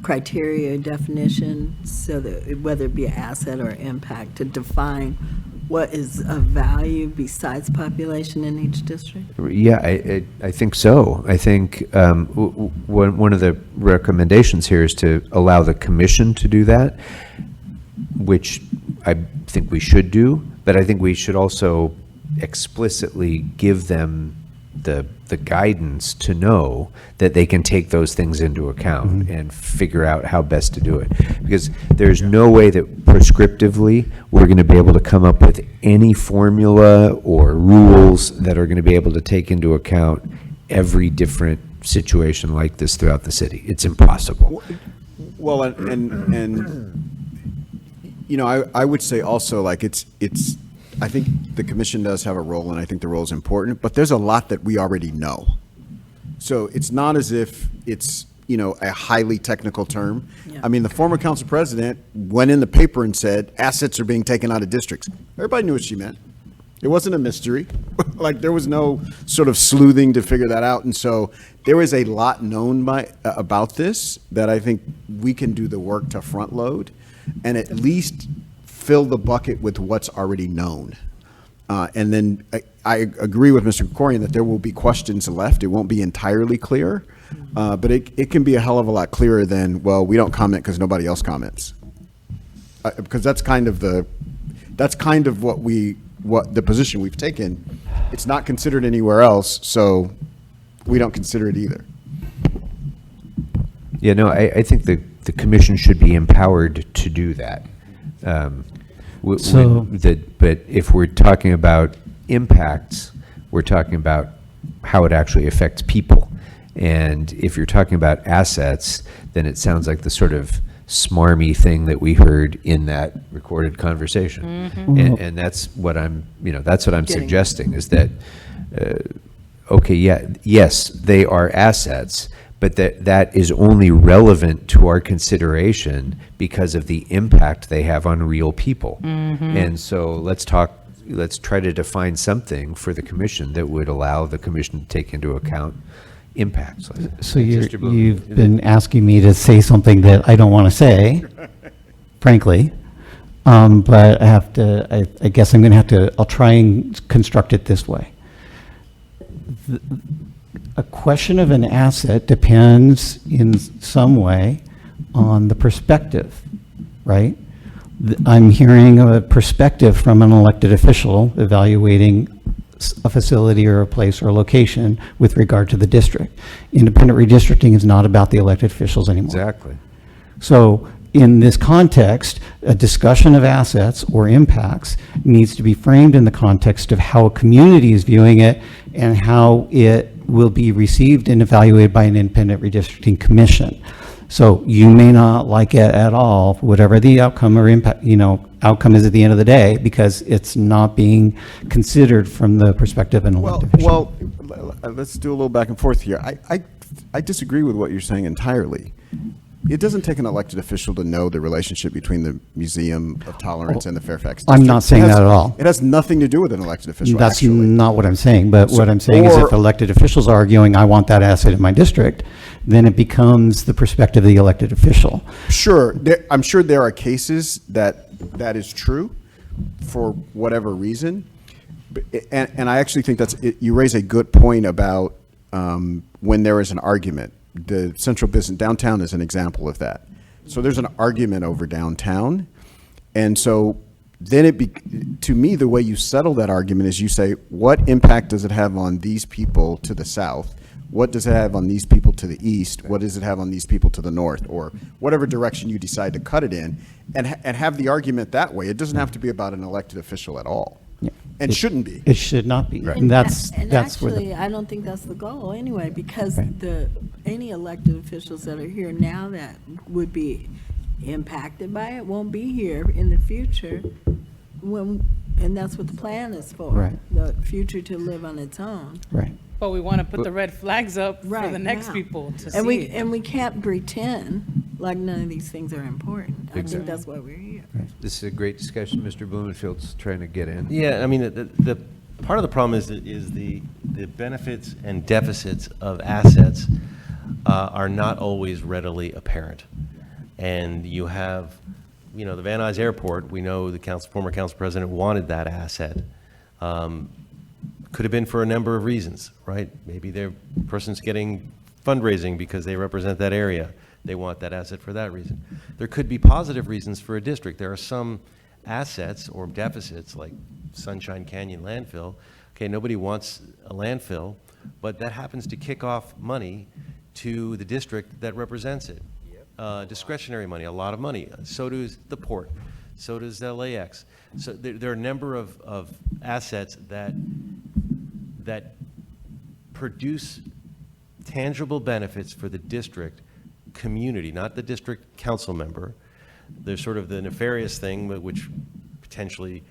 Speaker 7: criteria definition so that whether it be an asset or impact to define what is of value besides population in each district?
Speaker 1: Yeah, I think so. I think one of the recommendations here is to allow the commission to do that, which I think we should do, but I think we should also explicitly give them the guidance to know that they can take those things into account and figure out how best to do it. Because there's no way that prescriptively we're going to be able to come up with any formula or rules that are going to be able to take into account every different situation like this throughout the city. It's impossible.
Speaker 5: Well, and you know, I would say also, like, it's I think the commission does have a role, and I think the role is important, but there's a lot that we already know. So it's not as if it's, you know, a highly technical term.
Speaker 7: Yeah.
Speaker 5: I mean, the former council president went in the paper and said, assets are being taken out of districts. Everybody knew what she meant. It wasn't a mystery. Like, there was no sort of sleuthing to figure that out. And so there is a lot known about this that I think we can do the work to front load and at least fill the bucket with what's already known. And then I agree with Mr. Krikorian that there will be questions left. It won't be entirely clear, but it can be a hell of a lot clearer than, well, we don't comment because nobody else comments. Because that's kind of what the position we've taken. It's not considered anywhere else, so we don't consider it either.
Speaker 1: Yeah, no, I think the commission should be empowered to do that. But if we're talking about impacts, we're talking about how it actually affects people. And if you're talking about assets, then it sounds like the sort of smarmy thing that we heard in that recorded conversation. And that's what I'm suggesting is that, okay, yes, they are assets, but that is only relevant to our consideration because of the impact they have on real people. And so let's try to define something for the commission that would allow the commission to take into account impacts.
Speaker 3: so
Speaker 1: Mr. Bloom.
Speaker 3: you've been asking me to say something that I don't want to say, frankly. But I guess I'm going to I'll try and construct it this way. A question of an asset depends in some way on the perspective, right? I'm hearing a perspective from an elected official evaluating a facility or a place or a location with regard to the district. Independent redistricting is not about the elected officials anymore.
Speaker 1: Exactly.
Speaker 3: So in this context, a discussion of assets or impacts needs to be framed in the context of how a community is viewing it and how it will be received and evaluated by an independent redistricting commission. So you may not like it at all, whatever the outcome or impact, outcome is at the end of the day, because it's not being considered from the perspective of an elected official.
Speaker 5: Well, let's do a little back and forth here. I disagree with what you're saying entirely. It doesn't take an elected official to know the relationship between the Museum of Tolerance and the Fairfax District.
Speaker 3: I'm not saying
Speaker 5: It has-
Speaker 3: that at all.
Speaker 5: It has nothing to do with an elected official,
Speaker 3: That's
Speaker 5: actually.
Speaker 3: not what I'm saying, but what I'm saying is if
Speaker 5: or-
Speaker 3: elected officials are arguing, I want that asset in my district, then it becomes the perspective of the elected official.
Speaker 5: Sure, I'm sure there are cases that is true for whatever reason. And I actually think you raise a good point about when there is an argument. The central business downtown is an example of that. So there's an argument over downtown. And so then to me, the way you settle that argument is you say, what impact does it have on these people to the south? What does it have on these people to the east? What does it have on these people to the north? Or whatever direction you decide to cut it in, and have the argument that way. It doesn't have to be about an elected official at all,
Speaker 3: Yeah.
Speaker 5: and shouldn't be.
Speaker 3: It should not be.
Speaker 5: Right.
Speaker 3: And that's where
Speaker 7: actually,
Speaker 3: the,
Speaker 7: I don't think that's the goal anyway, because
Speaker 3: Right.
Speaker 7: any elected officials that are here now that would be impacted by it won't be here in the future and that's what the plan is for.
Speaker 3: Right.
Speaker 7: The future to live on its own.
Speaker 3: right.
Speaker 4: But we want to put the red flags up for
Speaker 7: Right
Speaker 4: the next
Speaker 7: now.
Speaker 4: people to
Speaker 7: And
Speaker 4: see it.
Speaker 7: we can't pretend like none of these things are important. I think that's why we're here.
Speaker 1: This is a great discussion. Mr. Blumenfield's trying to get in.
Speaker 6: Yeah, I mean, the part of the problem is the benefits and deficits of assets are not always readily apparent. And you have, the Van Nuys Airport, we know the former council president wanted that asset. Could have been for a number of reasons, right? Maybe their person's getting fundraising because they represent that area. They want that asset for that reason. There could be positive reasons for a district. There are some assets or deficits like Sunshine Canyon landfill. Okay, nobody wants a landfill, but that happens to kick off money to the district that represents it. Discretionary money, a lot of money. So does the port. So does LAX. So there are a number of assets that produce tangible benefits for the district community, not the district council member. There's sort of the nefarious thing, which potentially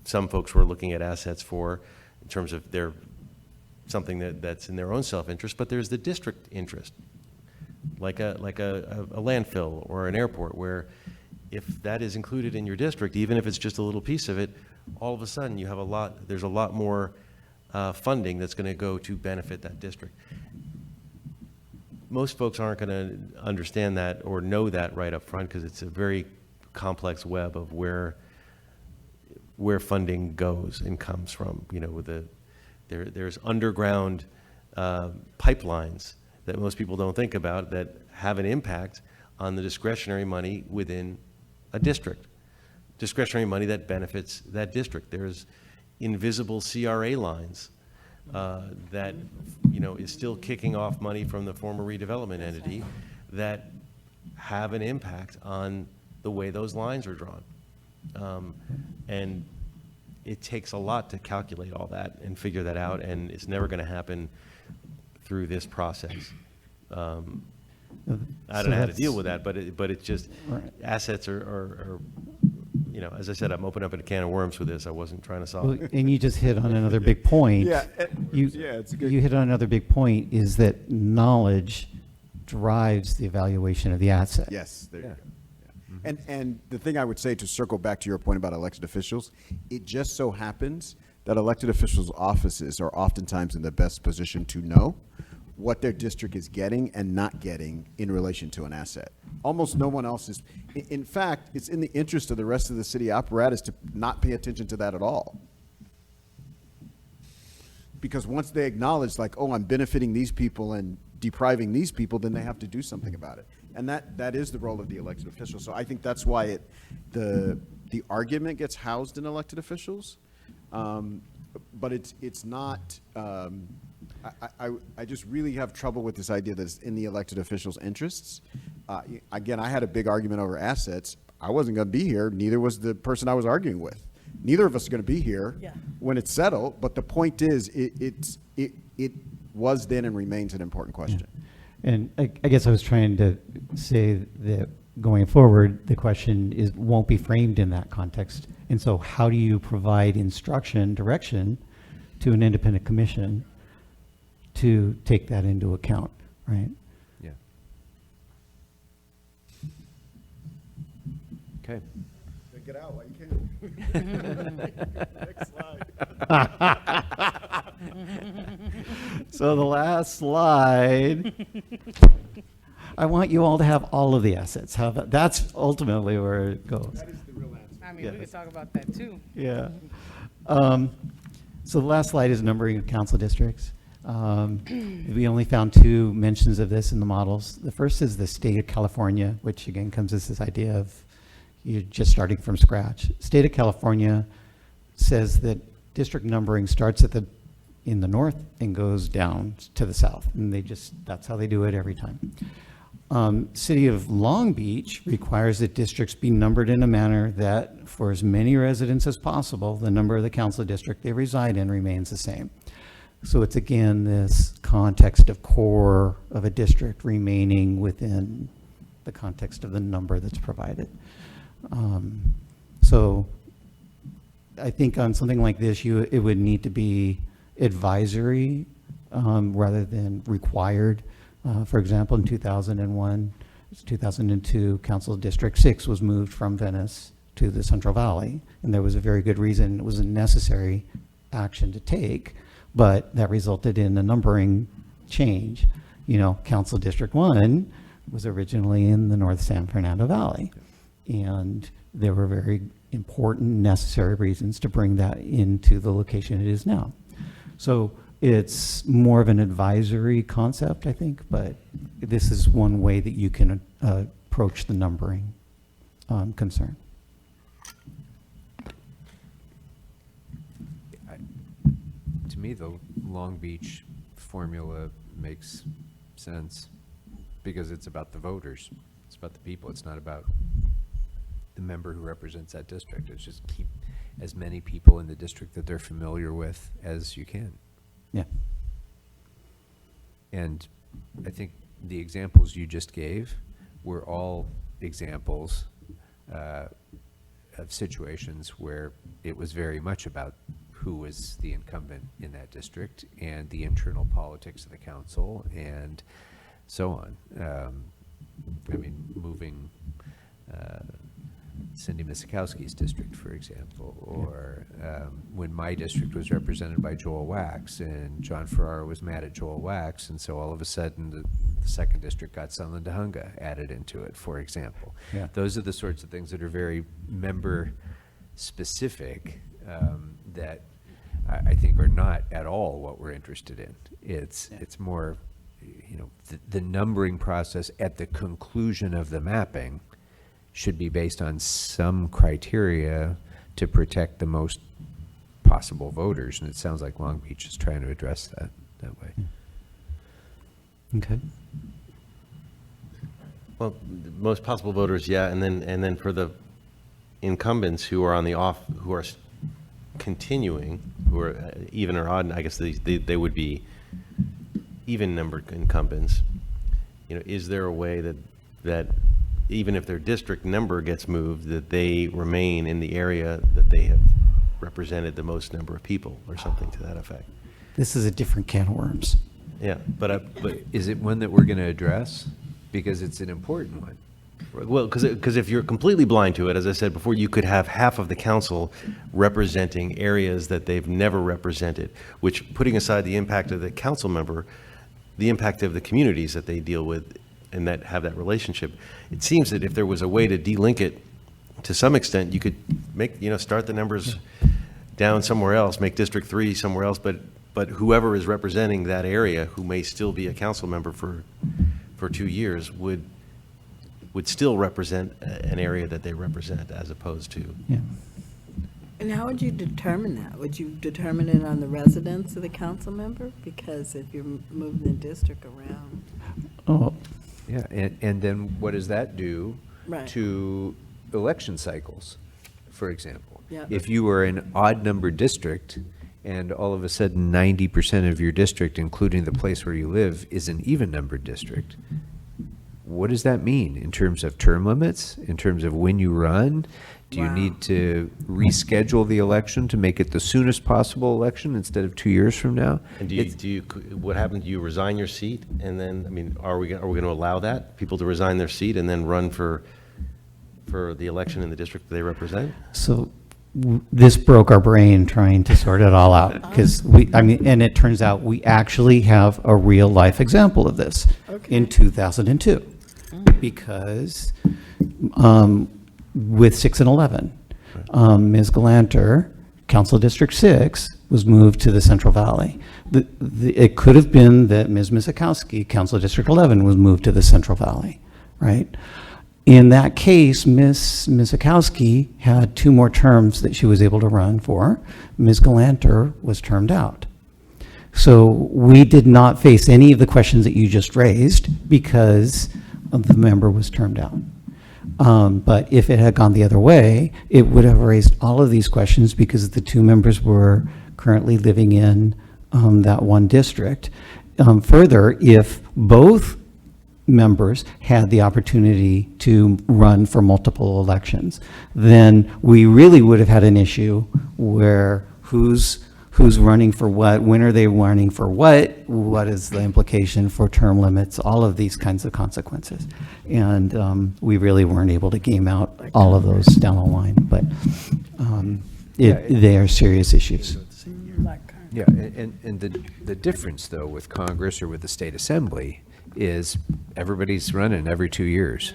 Speaker 6: some folks were looking at assets for in terms of something that's in their own self-interest, but there's the district interest, like a landfill or an airport, where if that is included in your district, even if it's just a little piece of it, all of a sudden there's a lot more funding that's going to go to benefit that district. Most folks aren't going to understand that or know that right up front because it's a very complex web of where funding goes and comes from. There's underground pipelines that most people don't think about that have an impact on the discretionary money within a district. Discretionary money that benefits that district. There's invisible CRA lines that is still kicking off money from the former redevelopment entity that have an impact on the way those lines are drawn. And it takes a lot to calculate all that and figure that out, and it's never going to happen through this process. I don't know how to deal with that, but it's just
Speaker 3: Right.
Speaker 6: assets are as I said, I'm opening up a can of worms with this. I wasn't trying to solve
Speaker 3: Well,
Speaker 6: it.
Speaker 3: and you just hit on another big point.
Speaker 5: It's a good.
Speaker 3: You hit on another big point, is that knowledge drives the evaluation of the asset.
Speaker 5: Yes, there you
Speaker 1: Yeah.
Speaker 5: go. Yeah. And the thing I would say, to circle back to your point about elected officials, it just so happens that elected officials' offices are oftentimes in the best position to know what their district is getting and not getting in relation to an asset. Almost no one else is. In fact, it's in the interest of the rest of the city apparatus to not pay attention to that at all. Because once they acknowledge, like, oh, I'm benefiting these people and depriving these people, then they have to do something about it. And that is the role of the elected official. So I think that's why the argument gets housed in elected officials. But it's not, I just really have trouble with this idea that it's in the elected officials' interests. Again, I had a big argument over assets. I wasn't going to be here. Neither was the person I was arguing with. Neither of us are going to be here when it's settled. But the point is, it was then and remains an important question.
Speaker 3: And I guess I was trying to say that going forward, the question won't be framed in that context. And so how do you provide instruction, direction to an independent commission to take that into account, right?
Speaker 1: Yeah. Okay.
Speaker 5: Get out while you can. Next slide.
Speaker 3: So the last slide, I want you all to have all of the assets. That's ultimately where it goes.
Speaker 4: I mean, we
Speaker 3: Yeah.
Speaker 4: could talk about that too.
Speaker 3: Yeah. So the last slide is numbering of council districts. We only found 2 mentions of this in the models. The first is the state of California, which again comes as this idea of, you're just starting from scratch. State of California says that district numbering starts in the north and goes down to the south, and that's how they do it every time. City of Long Beach requires that districts be numbered in a manner that, for as many residents as possible, the number of the council district they reside in remains the same. So it's again this context of core of a district remaining within the context of the number that's provided. So I think on something like this, it would need to be advisory rather than required. For example, in 2001, 2002, Council District 6 was moved from Venice to the Central Valley, and there was a very good reason. It was a necessary action to take, but that resulted in a numbering change. You know, Council District 1 was originally in the North San Fernando Valley, and there were very important, necessary reasons to bring that into the location it is now. So it's more of an advisory concept, I think, but this is one way that you can approach the numbering concern.
Speaker 1: To me, the Long Beach formula makes sense because it's about the voters. It's about the people. It's not about the member who represents that district. It's just keep as many people in the district that they're familiar with as you can.
Speaker 3: Yeah.
Speaker 1: And I think the examples you just gave were all examples of situations where it was very much about who was the incumbent in that district and the internal politics of the council and so on. I mean, moving Cindy Misikowski's district, for example, or when my district was represented by Joel Wax, and John Ferrara was mad at Joel Wax, and so all of a sudden the second district got Sunland Dahunga added into it, for example.
Speaker 3: Yeah.
Speaker 1: Those are the sorts of things that are very member-specific that I think are not at all what we're interested in. It's more, you know, the numbering process at the conclusion of the mapping should be based on some criteria to protect the most possible voters, and it sounds like Long Beach is trying to address that way.
Speaker 3: Okay.
Speaker 6: Well, the most possible voters, yeah, and then for the incumbents who are on the off, who are continuing, who are even or odd, I guess they would be even numbered incumbents. You know, is there a way that even if their district number gets moved, that they remain in the area that they have represented the most number of people, or something to that effect?
Speaker 3: This is a different can of worms.
Speaker 6: Yeah, but
Speaker 1: Is it one that we're going to address? Because it's an important one.
Speaker 6: well, because if you're completely blind to it, as I said before, you could have half of the council representing areas that they've never represented, which, putting aside the impact of the council member, the impact of the communities that they deal with and that have that relationship, it seems that if there was a way to delink it to some extent, you could make, start the numbers down somewhere else, make District 3 somewhere else, but whoever is representing that area, who may still be a council member for 2 years, would still represent an area that they represent, as opposed to.
Speaker 3: Yeah.
Speaker 7: And how would you determine that? Would you determine it on the residence of the council member? Because if you're moving the district around.
Speaker 3: Oh,
Speaker 1: Yeah, and then what does that do
Speaker 7: Right.
Speaker 1: to election cycles, for example?
Speaker 7: Yeah.
Speaker 1: If you are an odd-numbered district, and all of a sudden 90% of your district, including the place where you live, is an even-numbered district, what does that mean in terms of term limits, in terms of when you run? Do you
Speaker 7: Wow.
Speaker 1: need to reschedule the election to make it the soonest possible election instead of 2 years from now?
Speaker 6: And
Speaker 1: It's-
Speaker 6: what happens, do you resign your seat, and then, I mean, are we going to allow that, people to resign their seat and then run for the election in the district that they represent?
Speaker 3: so this broke our brain trying to sort it all out, because and it turns out we actually have a real life example of this in 2002, because with 6 and 11, Ms. Galanter, Council District 6, was moved to the Central Valley. It could have been that Ms. Misikowski, Council District 11, was moved to the Central Valley, right? In that case, Ms. Mizakowski had 2 more terms that she was able to run for. Ms. Galanter was termed out. So we did not face any of the questions that you just raised because the member was termed out. But if it had gone the other way, it would have raised all of these questions because the 2 members were currently living in that one district. Further, if both members had the opportunity to run for multiple elections, then we really would have had an issue where who's running for what, when are they running for what is the implication for term limits, all of these kinds of consequences. And we really weren't able to game out all of those down the line, but they are serious issues.
Speaker 1: Yeah, and the difference, though, with Congress or with the state assembly is everybody's running every 2 years.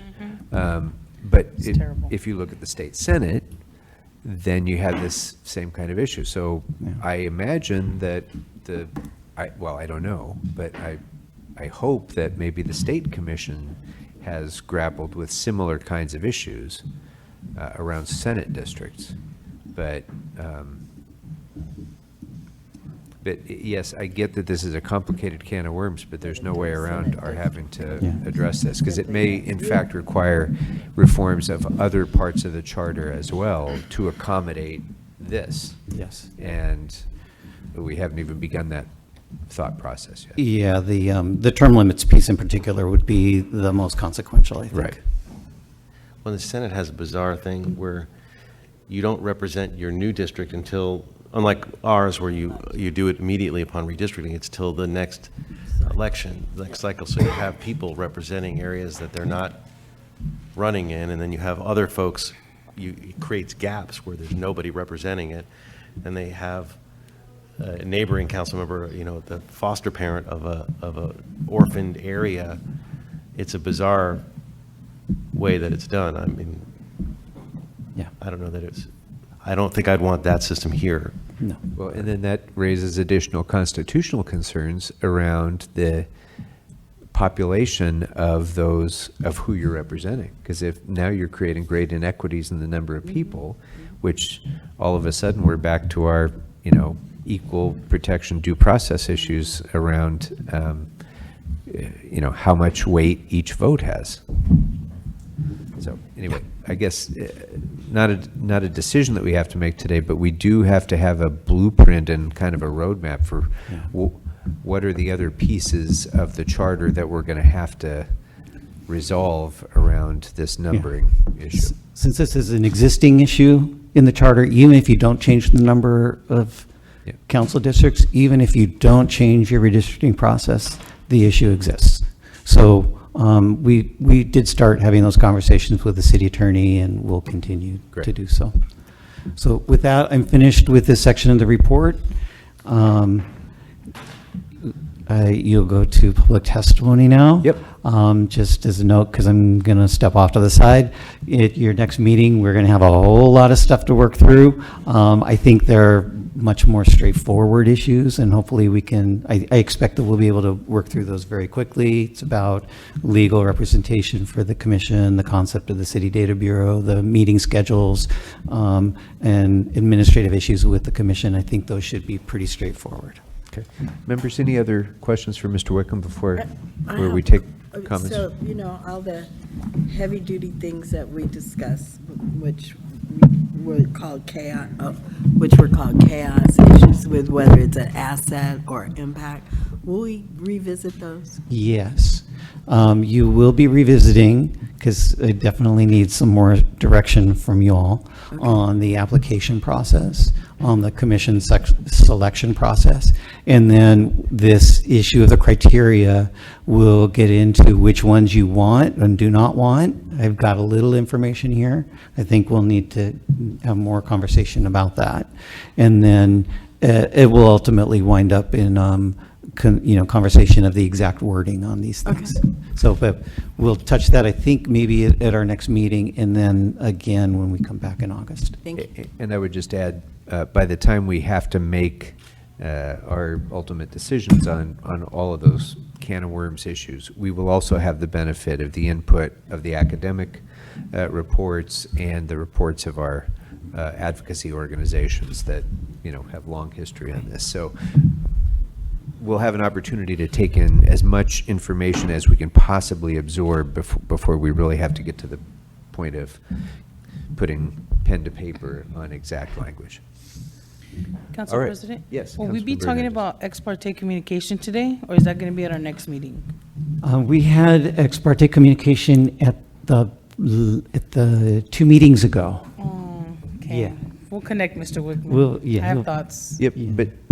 Speaker 1: But
Speaker 4: terrible.
Speaker 1: if you look at the state senate, then you have this same kind of issue. So I imagine that I don't know, but I hope that maybe the state commission has grappled with similar kinds of issues around senate districts. But yes, I get that this is a complicated can of worms, but there's no way around our having to address this, because it may, in fact, require reforms of other parts of the charter as well to accommodate this.
Speaker 3: Yes.
Speaker 1: And we haven't even begun that thought process yet.
Speaker 3: Yeah, the term limits piece in particular would be the most consequential, I think.
Speaker 1: Right.
Speaker 6: Well, the Senate has a bizarre thing where you don't represent your new district until, unlike ours where you do it immediately upon redistricting, it's till the next election, the next cycle. So you have people representing areas that they're not running in, and then you have other folks, it creates gaps where there's nobody representing it, and they have a neighboring council member, the foster parent of a orphaned area. It's a bizarre way that it's done. I mean,
Speaker 3: Yeah.
Speaker 6: I don't know that I don't think I'd want that system here.
Speaker 3: No.
Speaker 1: Well, and then that raises additional constitutional concerns around the population of who you're representing. Because if now you're creating great inequities in the number of people, which all of a sudden we're back to our, equal protection due process issues around, how much weight each vote has. So anyway, I guess not a decision that we have to make today, but we do have to have a blueprint and kind of a roadmap for what are the other pieces of the charter that we're going to have to resolve around this numbering issue.
Speaker 3: Since this is an existing issue in the charter, even if you don't change the number of council districts, even if you don't change your redistricting process, the issue exists. So we did start having those conversations with the city attorney, and we'll continue to do so. So with that, I'm finished with this section of the report. You'll go to public testimony now.
Speaker 1: Yep.
Speaker 3: Just as a note, because I'm going to step off to the side. At your next meeting, we're going to have a whole lot of stuff to work through. I think they're much more straightforward issues, and hopefully we can, I expect that we'll be able to work through those very quickly. It's about legal representation for the commission, the concept of the City Data Bureau, the meeting schedules, and administrative issues with the commission. I think those should be pretty straightforward.
Speaker 1: Okay. Members, any other questions for Mr. Wickham before we take comments?
Speaker 7: So, all the heavy-duty things that we discussed, which were called chaos issues with whether it's an asset or impact, will we revisit those?
Speaker 3: Yes. You will be revisiting, because I definitely need some more direction from you all on the application process, on the commission selection process. And then this issue of the criteria will get into which ones you want and do not want. I've got a little information here. I think we'll need to have more conversation about that. And then it will ultimately wind up in conversation of the exact wording on these things.
Speaker 7: Okay.
Speaker 3: So, but we'll touch that, I think, maybe at our next meeting, and then again when we come back in August.
Speaker 7: Thank you.
Speaker 1: And I would just add, by the time we have to make our ultimate decisions on all of those can of worms issues, we will also have the benefit of the input of the academic reports and the reports of our advocacy organizations that, have long history on this. So we'll have an opportunity to take in as much information as we can possibly absorb before we really have to get to the point of putting pen to paper on exact language.
Speaker 4: Council
Speaker 1: All right.
Speaker 4: President?
Speaker 1: Yes,
Speaker 4: Will we be
Speaker 1: Councilmember
Speaker 4: talking
Speaker 1: Hernandez.
Speaker 4: about ex parte communication today, or is that going to be at our next meeting?
Speaker 3: We had ex parte communication at the 2 meetings ago.
Speaker 4: Okay.
Speaker 3: Yeah.
Speaker 4: We'll connect, Mr. Wickman.
Speaker 3: We'll- yeah,
Speaker 4: I have
Speaker 3: he'll-
Speaker 4: thoughts.
Speaker 1: Yep,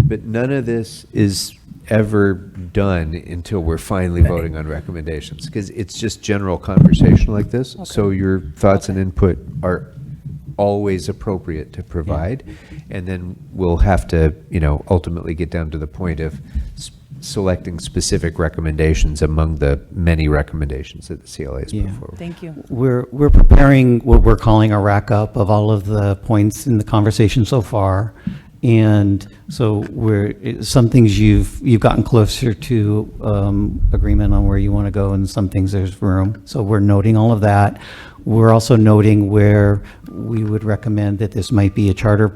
Speaker 1: but none of this is ever done until we're finally voting on recommendations, because it's just general conversation like this. So your thoughts and input are always appropriate to provide. And then we'll have to, ultimately get down to the point of selecting specific recommendations among the many recommendations that the CLA has put
Speaker 3: Yeah.
Speaker 1: forward.
Speaker 4: Thank you.
Speaker 3: We're preparing what we're calling a rack up of all of the points in the conversation so far. And so some things you've gotten closer to agreement on where you want to go, and some things there's room. So we're noting all of that. We're also noting where we would recommend that this might be a charter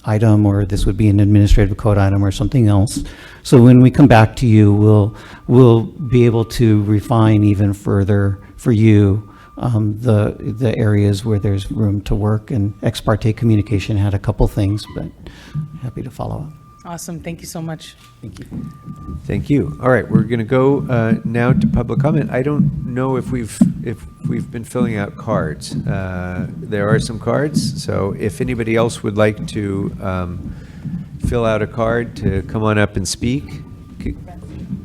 Speaker 3: item, or this would be an administrative code item or something else. So when we come back to you, we'll be able to refine even further for you the areas where there's room to work. And ex parte communication had a couple things, but happy to follow up.
Speaker 4: Awesome. Thank you so much.
Speaker 3: Thank you.
Speaker 1: Thank you. All right, we're going to go now to public comment. I don't know if we've been filling out cards. There are some cards, so if anybody else would like to fill out a card to come on up and speak.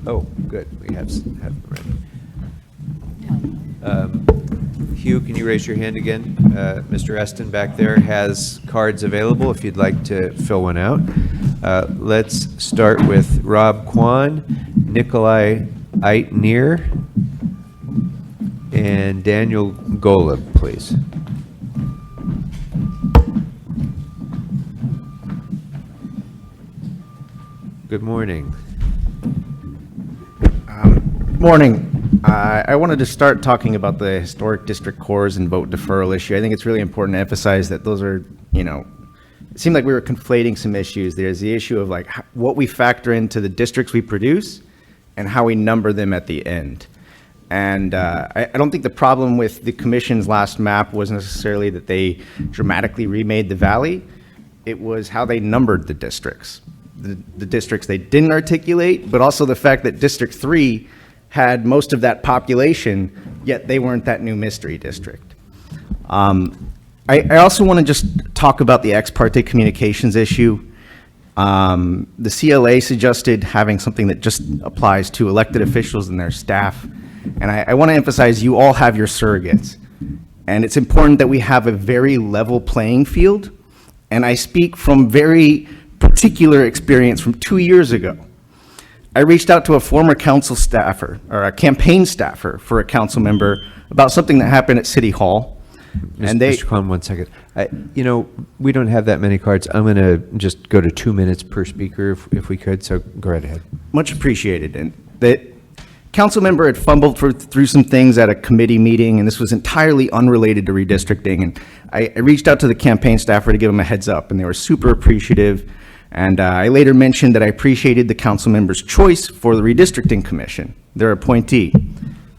Speaker 1: Oh, good. We have them ready. Hugh, can you raise your hand again? Mr. Eston back there has cards available if you'd like to fill one out. Let's start with Rob Kwan, Nikolai Eitnier, and Daniel Golub, please. Good morning.
Speaker 8: Morning. I wanted to start talking about the historic district cores and vote deferral issue. I think it's really important to emphasize that those are, it seemed like we were conflating some issues. There's the issue of like what we factor into the districts we produce and how we number them at the end. And I don't think the problem with the commission's last map was necessarily that they dramatically remade the valley. It was how they numbered the districts. The districts they didn't articulate, but also the fact that District 3 had most of that population, yet they weren't that new mystery district. I also want to just talk about the ex parte communications issue. The CLA suggested having something that just applies to elected officials and their staff. And I want to emphasize you all have your surrogates. And it's important that we have a very level playing field. And I speak from very particular experience from 2 years ago. I reached out to a former council staffer, or a campaign staffer for a council member about something that happened at City Hall. And
Speaker 1: Mr. Kwan, 1 second. We don't have that many cards. I'm going to just go to 2 minutes per speaker if we could, so go right ahead.
Speaker 8: Much appreciated. And the council member had fumbled through some things at a committee meeting, and this was entirely unrelated to redistricting. And I reached out to the campaign staffer to give them a heads up, and they were super appreciative. And I later mentioned that I appreciated the council member's choice for the redistricting commission, their appointee.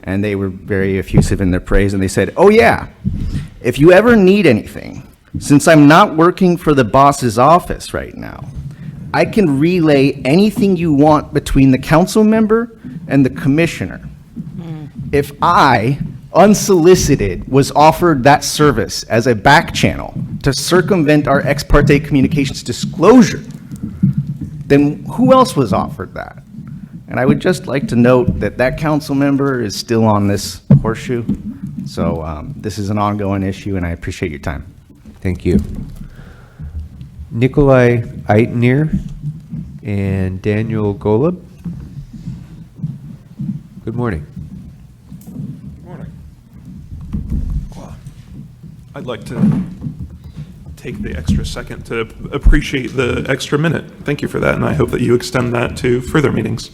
Speaker 8: And they were very effusive in their praise, and they said, "Oh yeah, if you ever need anything, since I'm not working for the boss's office right now, I can relay anything you want between the council member and the commissioner. If I, unsolicited, was offered that service as a back channel to circumvent our ex parte communications disclosure, then who else was offered that?" And I would just like to note that that council member is still on this horseshoe. So this is an ongoing issue, and I appreciate your time.
Speaker 1: Thank you. Nikolai Eitnier and Daniel Golub. Good morning.
Speaker 9: Morning. I'd like to take the extra second to appreciate the extra minute. Thank you for that, and I hope that you extend that to further meetings.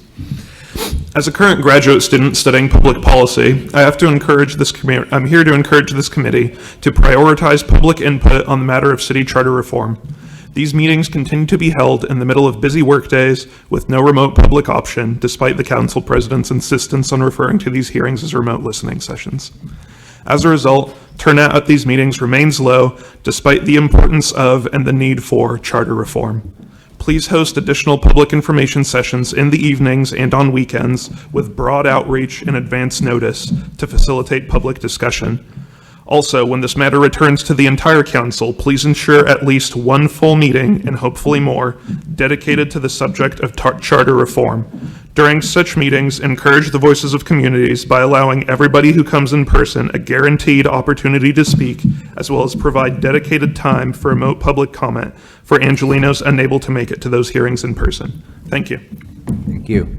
Speaker 9: As a current graduate student studying public policy, I have to encourage this committee. I'm here to encourage this committee to prioritize public input on the matter of city charter reform. These meetings continue to be held in the middle of busy workdays with no remote public option, despite the council president's insistence on referring to these hearings as remote listening sessions. As a result, turnout at these meetings remains low, despite the importance of and the need for charter reform. Please host additional public information sessions in the evenings and on weekends with broad outreach and advance notice to facilitate public discussion. Also, when this matter returns to the entire council, please ensure at least one full meeting, and hopefully more, dedicated to the subject of charter reform. During such meetings, encourage the voices of communities by allowing everybody who comes in person a guaranteed opportunity to speak, as well as provide dedicated time for remote public comment for Angelenos unable to make it to those hearings in person. Thank you.
Speaker 1: Thank you.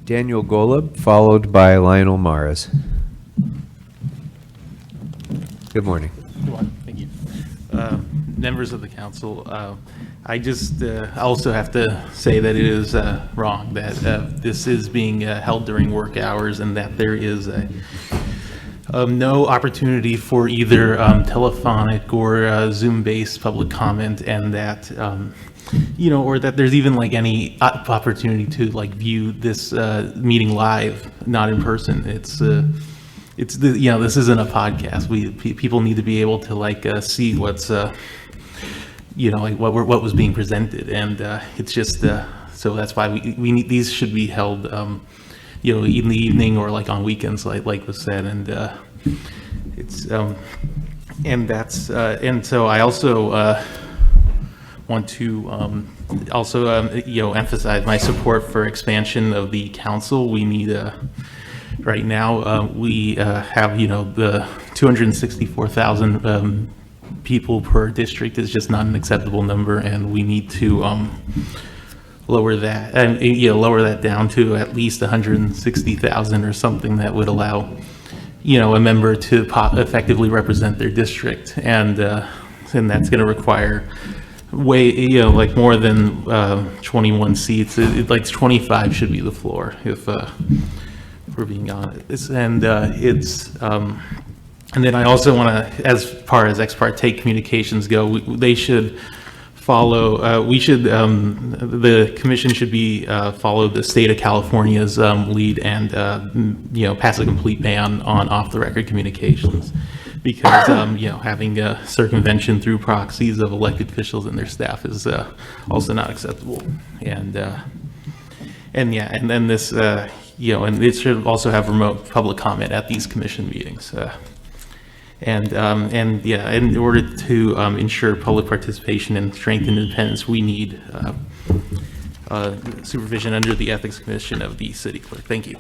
Speaker 1: Daniel Golub, followed by Lionel Maras. Good morning.
Speaker 10: Thank you. Members of the council, I just also have to say that it is wrong that this is being held during work hours and that there is no opportunity for either telephonic or Zoom-based public comment, and that or that there's even like any opportunity to like view this meeting live, not in person. This isn't a podcast. People need to be able to like see what's like what was being presented, and it's just so that's why we need these should be held in the evening or like on weekends, like was said, and it's and that's and so I also want to emphasize my support for expansion of the council. We need right now, we have, the 264,000 people per district is just not an acceptable number, and we need to lower that and lower that down to at least 160,000 or something that would allow, a member to effectively represent their district, and that's going to require like more than 21 seats. Like 25 should be the floor if. For being honest, and and then I also want to, as far as ex parte communications go, they should follow. The commission should be follow the state of California's lead and pass a complete ban on off the record communications, because having circumvention through proxies of elected officials and their staff is also not acceptable, and then this. And it should also have remote public comment at these commission meetings. In order to ensure public participation and strengthen independence, we need supervision under the Ethics Commission of the City Clerk. Thank you.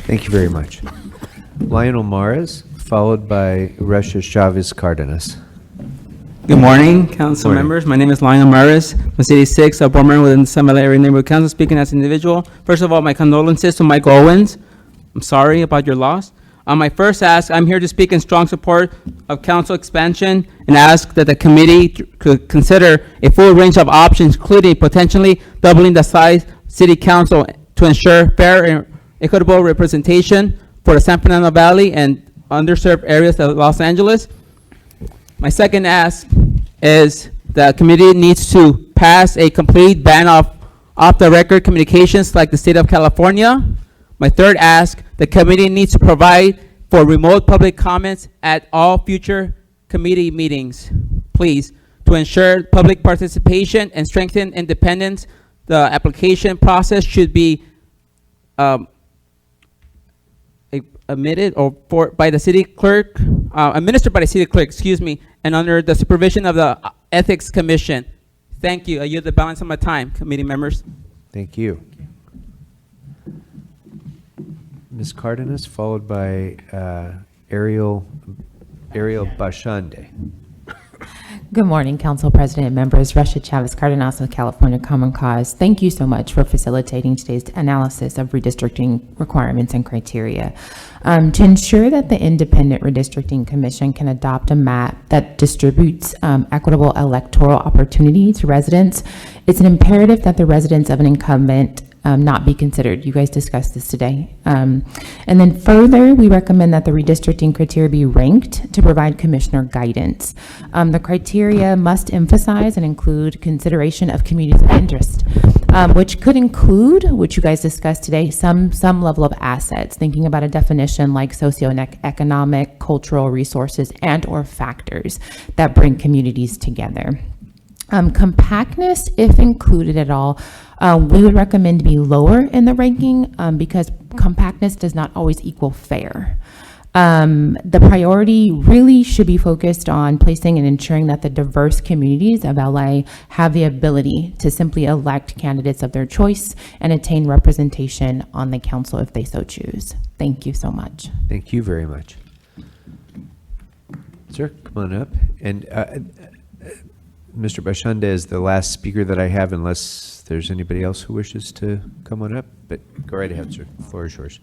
Speaker 1: Thank you very much. Lionel Maras, followed by Russia Chavez Cardenas.
Speaker 11: Good morning, council
Speaker 1: Morning.
Speaker 11: members. My name is Lionel Maras. I'm City 6, a board member within the Sun Valley Area Neighborhood Council, speaking as an individual. First of all, my condolences to Michael Owens. I'm sorry about your loss. On my first ask, I'm here to speak in strong support of council expansion and ask that the committee could consider a full range of options, including potentially doubling the size city council to ensure fair and equitable representation for the San Fernando Valley and underserved areas of Los Angeles. My second ask is the committee needs to pass a complete ban of off-the-record communications like the state of California. My third ask, the committee needs to provide for remote public comments at all future committee meetings, please, to ensure public participation and strengthen independence. The application process should be admitted or by the city clerk, administered by the city clerk, and under the supervision of the Ethics Commission. Thank you. I yield the balance of my time, committee members.
Speaker 1: Thank you. Ms. Cardenas, followed by Ariel Bashande.
Speaker 12: Good morning, Council President and members. Russia Chavez Cardenas of California Common Cause. Thank you so much for facilitating today's analysis of redistricting requirements and criteria. To ensure that the Independent Redistricting Commission can adopt a map that distributes equitable electoral opportunity to residents, it's an imperative that the residents of an incumbent not be considered. You guys discussed this today. And then further, we recommend that the redistricting criteria be ranked to provide commissioner guidance. The criteria must emphasize and include consideration of communities of interest, which could include, which you guys discussed today, some level of assets, thinking about a definition like socioeconomic, cultural resources, and or factors that bring communities together. Compactness, if included at all, we would recommend to be lower in the ranking because compactness does not always equal fair. The priority really should be focused on placing and ensuring that the diverse communities of LA have the ability to simply elect candidates of their choice and attain representation on the council if they so choose. Thank you so much.
Speaker 1: Thank you very much. Sir, come on up. And Mr. Bashanda is the last speaker that I have, unless there's anybody else who wishes to come on up. But go right ahead, sir. The floor is yours.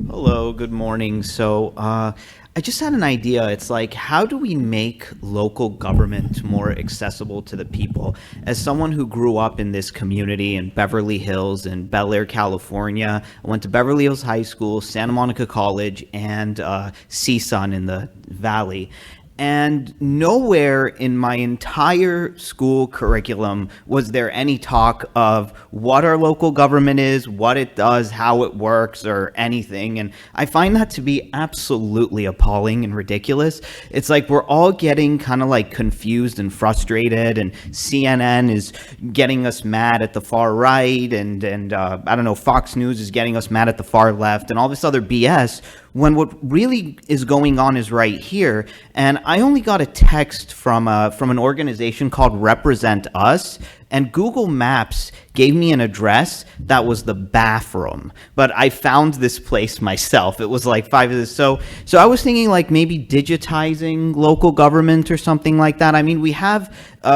Speaker 13: Hello, good morning. So I just had an idea. It's like, how do we make local government more accessible to the people? As someone who grew up in this community in Beverly Hills and Bel Air, California, I went to Beverly Hills High School, Santa Monica College, and CSUN in the Valley. And nowhere in my entire school curriculum was there any talk of what our local government is, what it does, how it works, or anything. And I find that to be absolutely appalling and ridiculous. It's like we're all getting kind of like confused and frustrated, and CNN is getting us mad at the far right, and I don't know, Fox News is getting us mad at the far left, and all this other BS, when what really is going on is right here. And I only got a text from an organization called Represent Us, and Google Maps gave me an address that was the bathroom. But I found this place myself. It was like 5 of this. So I was thinking like maybe digitizing local government or something like that. I mean, we have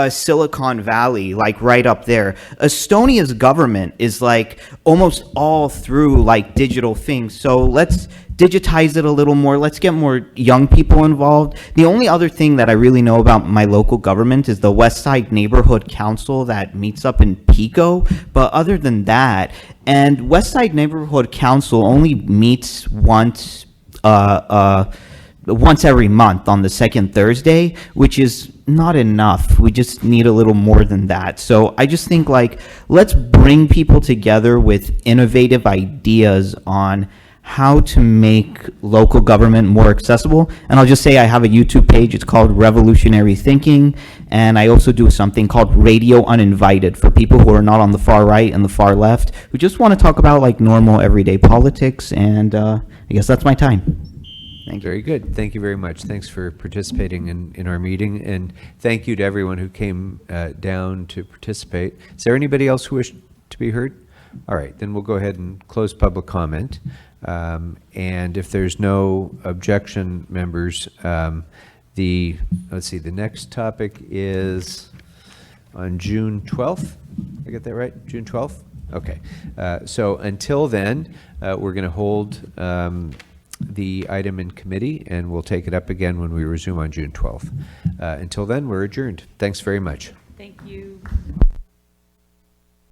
Speaker 13: Silicon Valley, like right up there. Estonia's government is like almost all through like digital things. So let's digitize it a little more. Let's get more young people involved. The only other thing that I really know about my local government is the West Side Neighborhood Council that meets up in Pico. But other than that, and West Side Neighborhood Council only meets once every month on the second Thursday, which is not enough. We just need a little more than that. So I just think like, let's bring people together with innovative ideas on how to make local government more accessible. And I'll just say I have a YouTube page. It's called Revolutionary Thinking. And I also do something called Radio Uninvited for people who are not on the far right and the far left, who just want to talk about like normal everyday politics. And I guess that's my time. Thank you.
Speaker 1: Very good. Thank you very much. Thanks for participating in our meeting. And thank you to everyone who came down to participate. Is there anybody else who wished to be heard? All right, then we'll go ahead and close public comment. And if there's no objection, members, let's see, the next topic is on June 12th. I get that right? June 12th? Okay. So until then, we're going to hold the item in committee, and we'll take it up again when we resume on June 12th. Until then, we're adjourned. Thanks very much.
Speaker 4: Thank you.